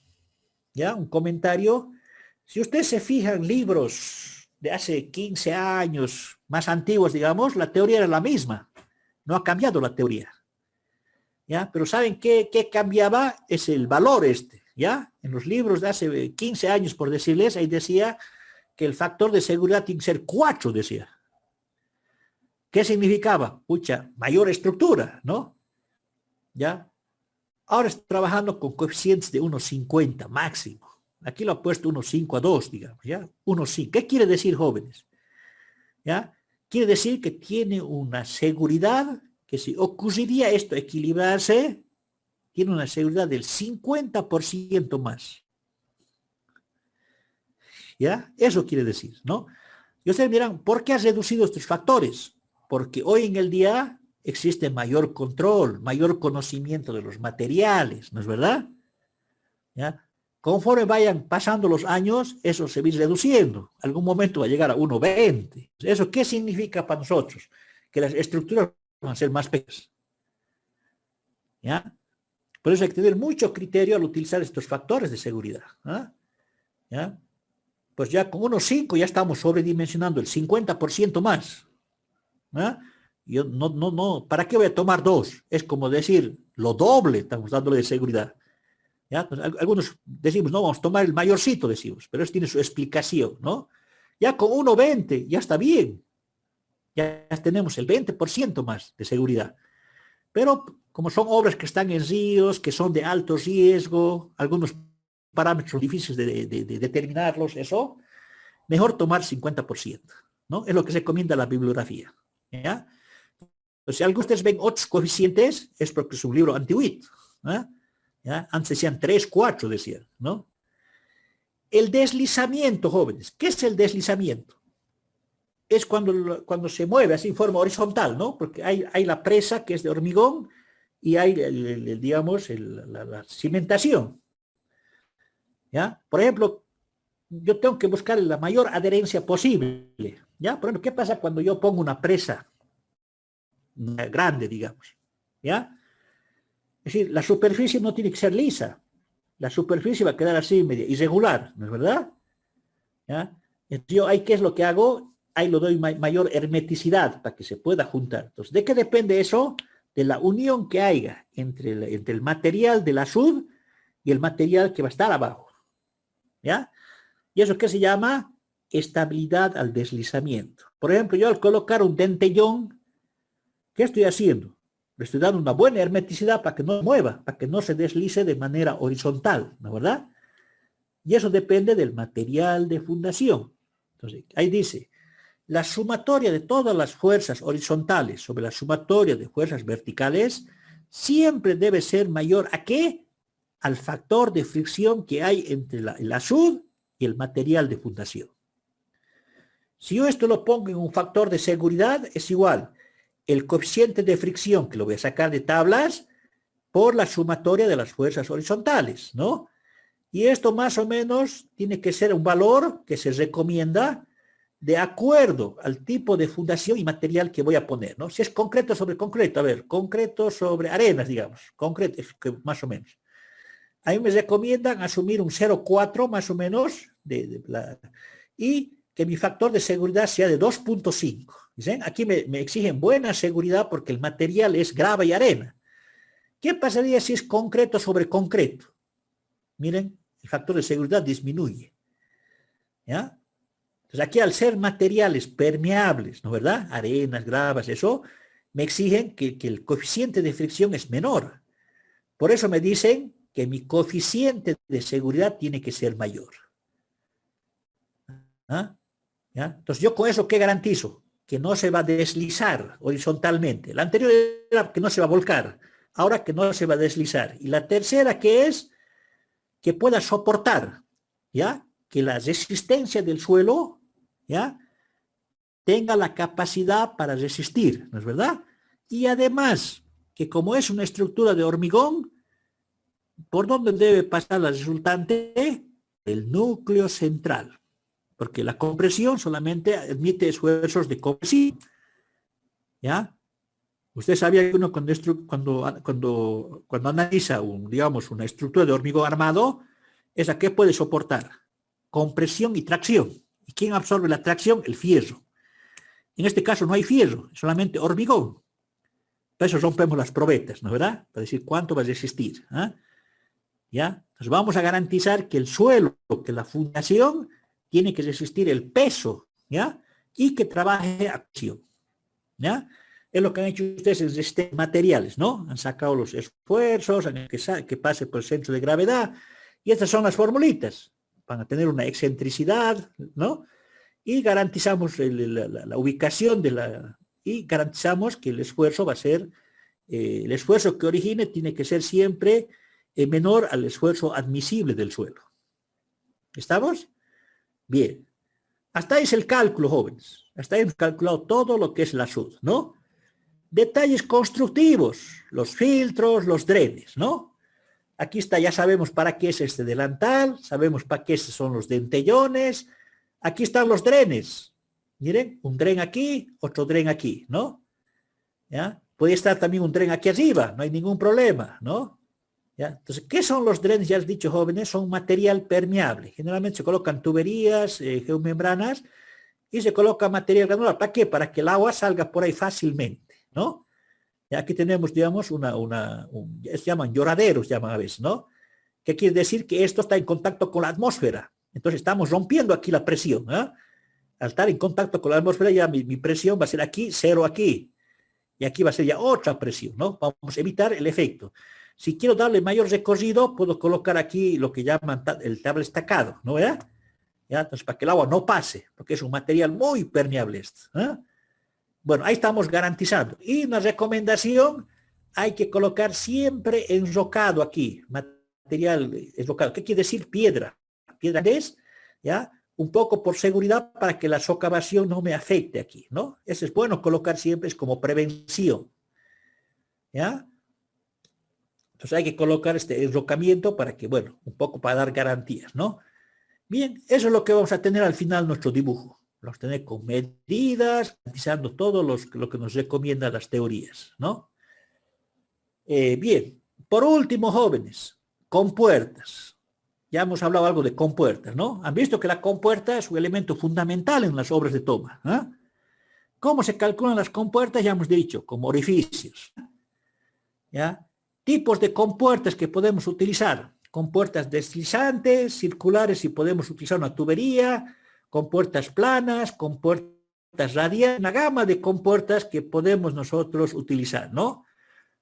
¿ya? Un comentario. Si ustedes se fijan en libros de hace 15 años, más antiguos, digamos, la teoría era la misma. No ha cambiado la teoría, ¿ya? Pero ¿saben qué cambiaba? Es el valor ¿ya? En los libros de hace 15 años, por decirles, ahí decía que el factor de seguridad tiene que ser 4, decía. ¿Qué significaba? Pucha, mayor estructura, ¿no? ¿Ya? Ahora estoy trabajando con coeficientes de 1,50 máximo. Aquí lo he puesto 1,5 a 2, digamos, ¿ya? 1,5. ¿Qué quiere decir, jóvenes? ¿Ya? Quiere decir que tiene una seguridad que si ocurriría esto equilibrarse, tiene una seguridad del 50% más. ¿Ya? Eso quiere decir, ¿no? Y ustedes dirán, ¿por qué has reducido estos factores? Porque hoy en el día existe mayor control, mayor conocimiento de los materiales, ¿no es verdad? ¿Ya? Conforme vayan pasando los años, eso se va a ir reduciendo. Algún momento va a llegar a 1,20. ¿Eso qué significa para nosotros? Que las estructuras van a ser más pequeñas. ¿Ya? Por eso hay que tener mucho criterio al utilizar estos factores de seguridad. ¿Ya? Pues ya con 1,5 ya estamos sobredimensionando el 50% más. Yo no, ¿para qué voy a tomar 2? Es como decir, lo doble estamos dándole de seguridad. ¿Ya? Pues algunos decimos, no, vamos a tomar el mayorcito, decimos, pero eso tiene su explicación, ¿no? Ya con 1,20 ya está bien. Ya tenemos el 20% más de seguridad. Pero como son obras que están en ríos, que son de alto riesgo, algunos parámetros difíciles de determinarlos, eso, mejor tomar 50%, ¿no? Es lo que se recomienda la bibliografía, ¿ya? Pues si algunos de ustedes ven otros coeficientes, es porque es un libro antiguito, ¿ya? Antes decían 3, 4, decían, ¿no? El deslizamiento, jóvenes, ¿qué es el deslizamiento? Es cuando se mueve así en forma horizontal, ¿no? Porque hay la presa que es de hormigón y hay, digamos, la cimentación, ¿ya? Por ejemplo, yo tengo que buscar la mayor adherencia posible, ¿ya? Por ejemplo, ¿qué pasa cuando yo pongo una presa grande, digamos, ¿ya? Es decir, la superficie no tiene que ser lisa, la superficie va a quedar así media irregular, ¿no es verdad? ¿Ya? Entonces yo ahí, ¿qué es lo que hago? Ahí lo doy mayor hermeticidad para que se pueda juntar. Entonces, ¿de qué depende eso? De la unión que haya entre el material de la sud y el material que va a estar abajo, ¿ya? ¿Y eso qué se llama? Estabilidad al deslizamiento. Por ejemplo, yo al colocar un dentellón, ¿qué estoy haciendo? Le estoy dando una buena hermeticidad para que no mueva, para que no se deslice de manera horizontal, ¿no es verdad? Y eso depende del material de fundación. Entonces, ahí dice, la sumatoria de todas las fuerzas horizontales sobre la sumatoria de fuerzas verticales siempre debe ser mayor ¿a qué? Al factor de fricción que hay entre el azud y el material de fundación. Si yo esto lo pongo en un factor de seguridad, es igual el coeficiente de fricción, que lo voy a sacar de tablas, por la sumatoria de las fuerzas horizontales, ¿no? Y esto más o menos tiene que ser un valor que se recomienda de acuerdo al tipo de fundación y material que voy a poner, ¿no? Si es concreto sobre concreto, a ver, concreto sobre arenas, digamos, concreto, más o menos. A mí me recomiendan asumir un 0,4 más o menos y que mi factor de seguridad sea de 2,5. ¿Dicen? Aquí me exigen buena seguridad porque el material es grava y arena. ¿Qué pasaría si es concreto sobre concreto? Miren, el factor de seguridad disminuye, ¿ya? Entonces aquí al ser materiales permeables, ¿no es verdad? Arenas, gravas, eso, me exigen que el coeficiente de fricción es menor. Por eso me dicen que mi coeficiente de seguridad tiene que ser mayor. ¿Ah? ¿Ya? Entonces yo con eso, ¿qué garantizo? Que no se va a deslizar horizontalmente. La anterior era que no se va a volcar, ahora que no se va a deslizar. Y la tercera que es que pueda soportar, ¿ya? Que la resistencia del suelo, ¿ya? Tenga la capacidad para resistir, ¿no es verdad? Y además, que como es una estructura de hormigón, ¿por dónde debe pasar la resultante? El núcleo central. Porque la compresión solamente admite esfuerzos de compresión. ¿Ya? Usted sabía que uno cuando analiza digamos, una estructura de hormigón armado, ¿esa qué puede soportar? Compresión y tracción. ¿Y quién absorbe la tracción? El fierro. En este caso no hay fierro, solamente hormigón. Por eso rompemos las probetas, ¿no es verdad? Para decir cuánto va a resistir. ¿Ah? ¿Ya? Entonces vamos a garantizar que el suelo, que la fundación tiene que resistir el peso, ¿ya? Y que trabaje a acción, ¿ya? Es lo que han hecho ustedes en sistemas materiales, ¿no? Han sacado los esfuerzos, que pase por el centro de gravedad, y estas son las formulitas. Van a tener una excentricidad, ¿no? Y garantizamos la ubicación y garantizamos que el esfuerzo va a ser, el esfuerzo que origine tiene que ser siempre menor al esfuerzo admisible del suelo. ¿Estamos? Bien. Hasta ahí es el cálculo, jóvenes. Hasta ahí hemos calculado todo lo que es la SUD, ¿no? Detalles constructivos, los filtros, los drenes, ¿no? Aquí está, ya sabemos para qué es este delantal, sabemos para qué son los dentellones. Aquí están los drenes. Miren, un dren aquí, otro dren aquí, ¿no? ¿Ya? Puede estar también un dren aquí arriba, no hay ningún problema, ¿no? ¿Ya? Entonces, ¿qué son los drenes? Ya has dicho, jóvenes, son material permeable. Generalmente se colocan tuberías, geomembranas, y se coloca material granular. ¿Para qué? Para que el agua salga por ahí fácilmente, ¿no? Y aquí tenemos, digamos, se llaman lloraderos, llaman a veces, ¿no? ¿Qué quiere decir? Que esto está en contacto con la atmósfera. Entonces estamos rompiendo aquí la presión, ¿eh? Al estar en contacto con la atmósfera, ya mi presión va a ser aquí, cero aquí. Y aquí va a ser ya otra presión, ¿no? Vamos a evitar el efecto. Si quiero darle mayor recorrido, puedo colocar aquí lo que llaman el tabla estacado, ¿no? ¿Ya? Entonces, para que el agua no pase, porque es un material muy permeable esto. ¿Eh? Bueno, ahí estamos garantizando. Y una recomendación, hay que colocar siempre enrocado aquí, material enrocado. ¿Qué quiere decir? Piedra. Piedra es, ¿ya? Un poco por seguridad para que la socavación no me afecte aquí, ¿no? Eso es bueno colocar siempre, es como prevención. ¿Ya? Entonces hay que colocar este enrocamiento para que, bueno, un poco para dar garantías, ¿no? Bien, eso es lo que vamos a tener al final nuestro dibujo. Vamos a tener con medidas, garantizando todo lo que nos recomiendan las teorías, ¿no? Bien, por último, jóvenes, compuertas. Ya hemos hablado algo de compuertas, ¿no? Han visto que la compuerta es un elemento fundamental en las obras de toma. ¿Eh? ¿Cómo se calculan las compuertas? Ya hemos dicho, como orificios. ¿Ya? Tipos de compuertas que podemos utilizar. Compuertas deslizantes, circulares si podemos utilizar una tubería, compuertas planas, compuertas radiales, una gama de compuertas que podemos nosotros utilizar, ¿no?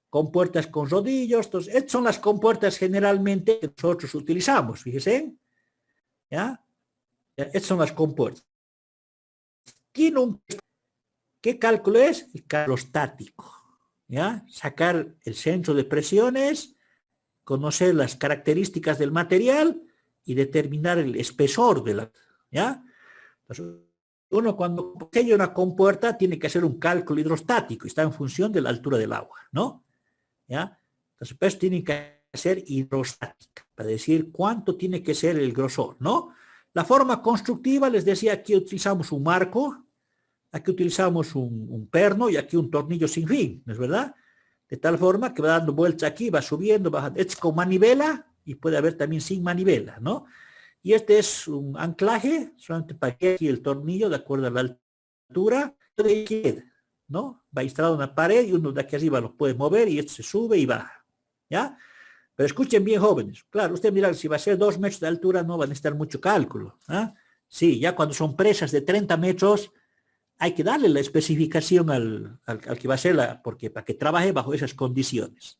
Compuertas con rodillos, entonces, estas son las compuertas generalmente que nosotros utilizamos, fíjense, ¿ya? Estas son las compuertas. ¿Qué cálculo es? El cálculo estático, ¿ya? Sacar el centro de presiones, conocer las características del material y determinar el espesor de la, ¿ya? Entonces, uno cuando posee una compuerta tiene que hacer un cálculo hidrostático y está en función de la altura del agua, ¿no? ¿Ya? Entonces, pues tienen que ser hidrostática para decir cuánto tiene que ser el grosor, ¿no? La forma constructiva, les decía, aquí utilizamos un marco, aquí utilizamos un perno y aquí un tornillo sin fin, ¿no es verdad? De tal forma que va dando vueltas aquí, va subiendo, bajando. Este es con manivela y puede haber también sin manivela, ¿no? Y este es un anclaje, solamente para que aquí el tornillo, de acuerdo a la altura, ¿no? Va instalado en una pared y uno de aquí arriba lo puede mover y esto se sube y baja, ¿ya? Pero escuchen bien, jóvenes. Claro, usted mira, si va a ser 2 metros de altura no va a necesitar mucho cálculo, ¿eh? Sí, ya cuando son presas de 30 metros, hay que darle la especificación al que va a hacerla, porque para que trabaje bajo esas condiciones.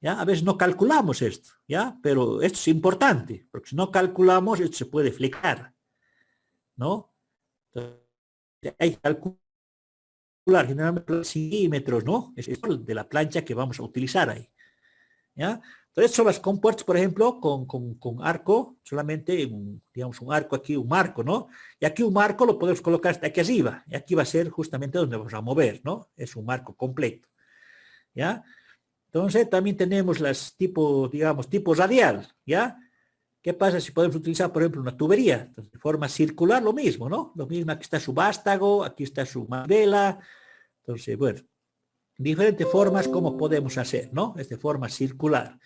¿Ya? A veces no calculamos esto, ¿ya? Pero esto es importante, porque si no calculamos, esto se puede flecar, ¿no? Entonces, hay que calcular generalmente centímetros, ¿no? Es de la plancha que vamos a utilizar ahí, ¿ya? Entonces son las compuertas, por ejemplo, con arco, solamente, digamos, un arco aquí, un marco, ¿no? Y aquí un marco lo podemos colocar hasta aquí arriba, y aquí va a ser justamente donde vamos a mover, ¿no? Es un marco completo, ¿ya? Entonces también tenemos las tipo, digamos, tipo radial, ¿ya? ¿Qué pasa si podemos utilizar, por ejemplo, una tubería? Entonces, de forma circular, lo mismo, ¿no? Lo mismo, aquí está su vástago, aquí está su manivela. Entonces, bueno, diferentes formas como podemos hacer, ¿no? Es de forma circular.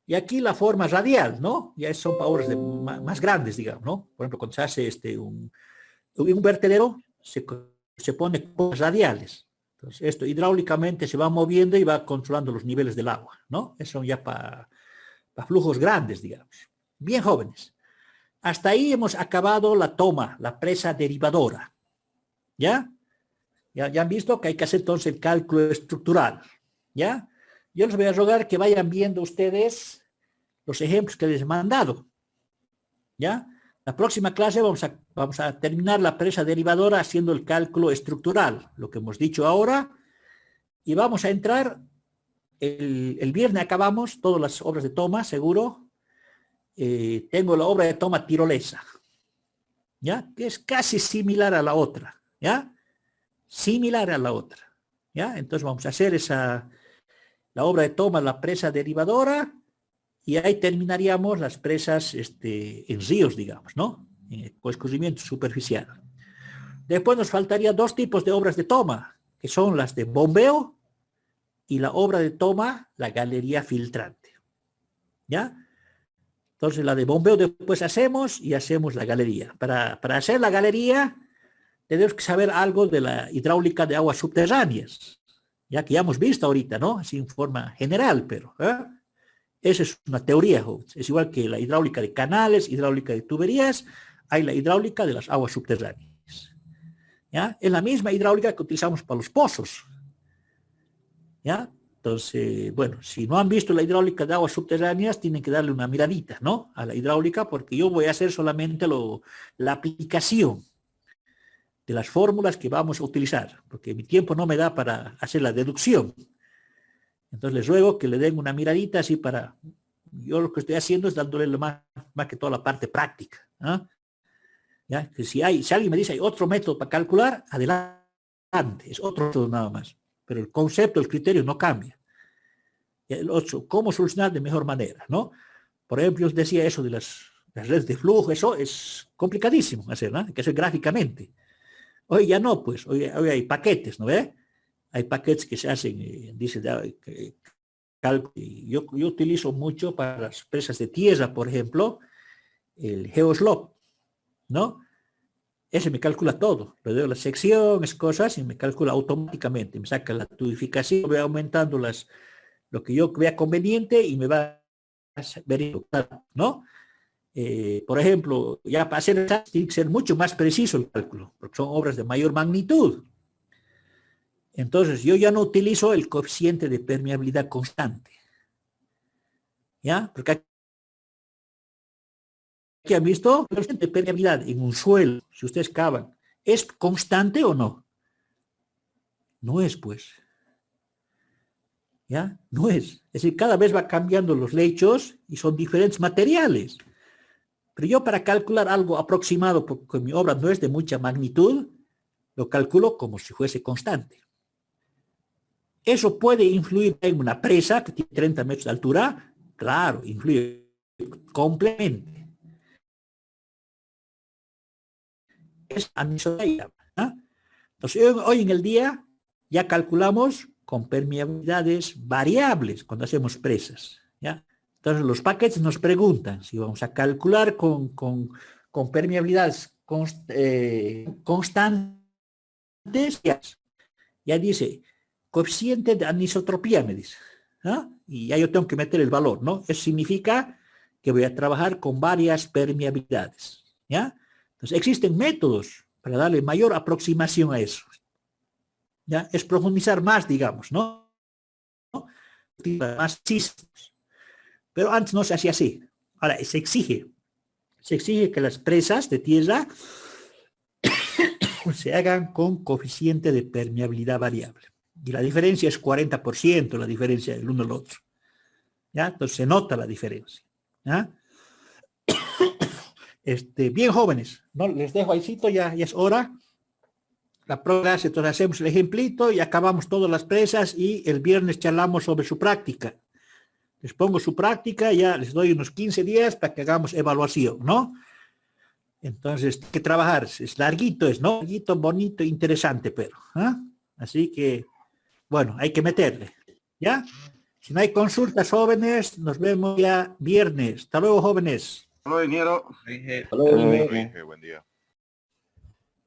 Y aquí la forma radial, ¿no? Ya son obras más grandes, digamos, ¿no? Por ejemplo, cuando se hace un vertedero, se pone cosas radiales. Entonces, esto hidráulicamente se va moviendo y va controlando los niveles del agua, ¿no? Eso ya para flujos grandes, digamos. Bien, jóvenes. Hasta ahí hemos acabado la toma, la presa derivadora. ¿Ya? Ya han visto que hay que hacer entonces el cálculo estructural. ¿Ya? Yo les voy a rogar que vayan viendo ustedes los ejemplos que les he mandado. ¿Ya? La próxima clase vamos a terminar la presa derivadora haciendo el cálculo estructural, lo que hemos dicho ahora, y vamos a entrar, el viernes acabamos todas las obras de toma, seguro. Tengo la obra de toma tirolesa, ¿ya? Que es casi similar a la otra, ¿ya? Similar a la otra, ¿ya? Entonces vamos a hacer la obra de toma, la presa derivadora, y ahí terminaríamos las presas en ríos, digamos, ¿no? Con escurrimiento superficial. Después nos faltaría dos tipos de obras de toma, que son las de bombeo y la obra de toma, la galería filtrante, ¿ya? Entonces la de bombeo después hacemos y hacemos la galería. Para hacer la galería tenemos que saber algo de la hidráulica de aguas subterráneas, ya que ya hemos visto ahorita, ¿no? Así en forma general, pero esa es una teoría, jóvenes. Es igual que la hidráulica de canales, hidráulica de tuberías, hay la hidráulica de las aguas subterráneas. ¿Ya? Es la misma hidráulica que utilizamos para los pozos. ¿Ya? Entonces, bueno, si no han visto la hidráulica de aguas subterráneas, tienen que darle una miradita, ¿no? A la hidráulica, porque yo voy a hacer solamente la aplicación de las fórmulas que vamos a utilizar, porque mi tiempo no me da para hacer la deducción. Entonces les ruego que le den una miradita así para... Yo lo que estoy haciendo es dándole más que toda la parte práctica. ¿Ya? Que si alguien me dice hay otro método para calcular, adelante, es otro método nada más. Pero el concepto, el criterio no cambia. El otro, cómo solucionar de mejor manera, ¿no? Por ejemplo, yo decía eso de las redes de flujo, eso es complicadísimo hacer, ¿no? Hay que hacer gráficamente. Hoy ya no, pues, hoy hay paquetes, ¿no ve? Hay paquetes que se hacen, dice, yo utilizo mucho para las presas de tierra, por ejemplo, el GeoSlop, ¿no? Ese me calcula todo, le doy las secciones, cosas, y me calcula automáticamente, me saca la tubificación, voy aumentando lo que yo vea conveniente y me va a verificar, ¿no? Por ejemplo, ya para hacer eso tiene que ser mucho más preciso el cálculo, porque son obras de mayor magnitud. Entonces, yo ya no utilizo el coeficiente de permeabilidad constante. ¿Ya? Porque aquí han visto el coeficiente de permeabilidad en un suelo, si ustedes cavan, ¿es constante o no? No es, pues. ¿Ya? No es. Es decir, cada vez va cambiando los lechos y son diferentes materiales. Pero yo para calcular algo aproximado, porque mi obra no es de mucha magnitud, lo calculo como si fuese constante. ¿Eso puede influir en una presa que tiene 30 metros de altura? Claro, influye completamente. Es anisotropias. Entonces, hoy en el día ya calculamos con permeabilidades variables cuando hacemos presas. ¿Ya? Entonces, los paquetes nos preguntan si vamos a calcular con permeabilidades constantes. Ya dice, coeficiente de anisotropía, me dice. Y ya yo tengo que meter el valor, ¿no? Eso significa que voy a trabajar con varias permeabilidades, ¿ya? Entonces, existen métodos para darle mayor aproximación a eso. ¿Ya? Es profundizar más, digamos, ¿no? Más chistes. Pero antes no se hacía así. Ahora, se exige que las presas de tierra se hagan con coeficiente de permeabilidad variable. Y la diferencia es 40%, la diferencia del uno al otro. ¿Ya? Entonces se nota la diferencia. ¿Ya? Bien jóvenes, ¿no? Les dejo ahícito, ya es hora. La próxima, entonces hacemos el ejemplito y acabamos todas las presas y el viernes charlamos sobre su práctica. Les pongo su práctica, ya les doy unos 15 días para que hagamos evaluación, ¿no? Entonces, hay que trabajar, es larguito, ¿no? Larguito, bonito, interesante, pero, ¿ah? Así que, bueno, hay que meterle, ¿ya? Si no hay consultas, jóvenes, nos vemos ya viernes. Hasta luego, jóvenes. Hasta luego, ingeniero. Dije, Hasta luego. dije, buen día.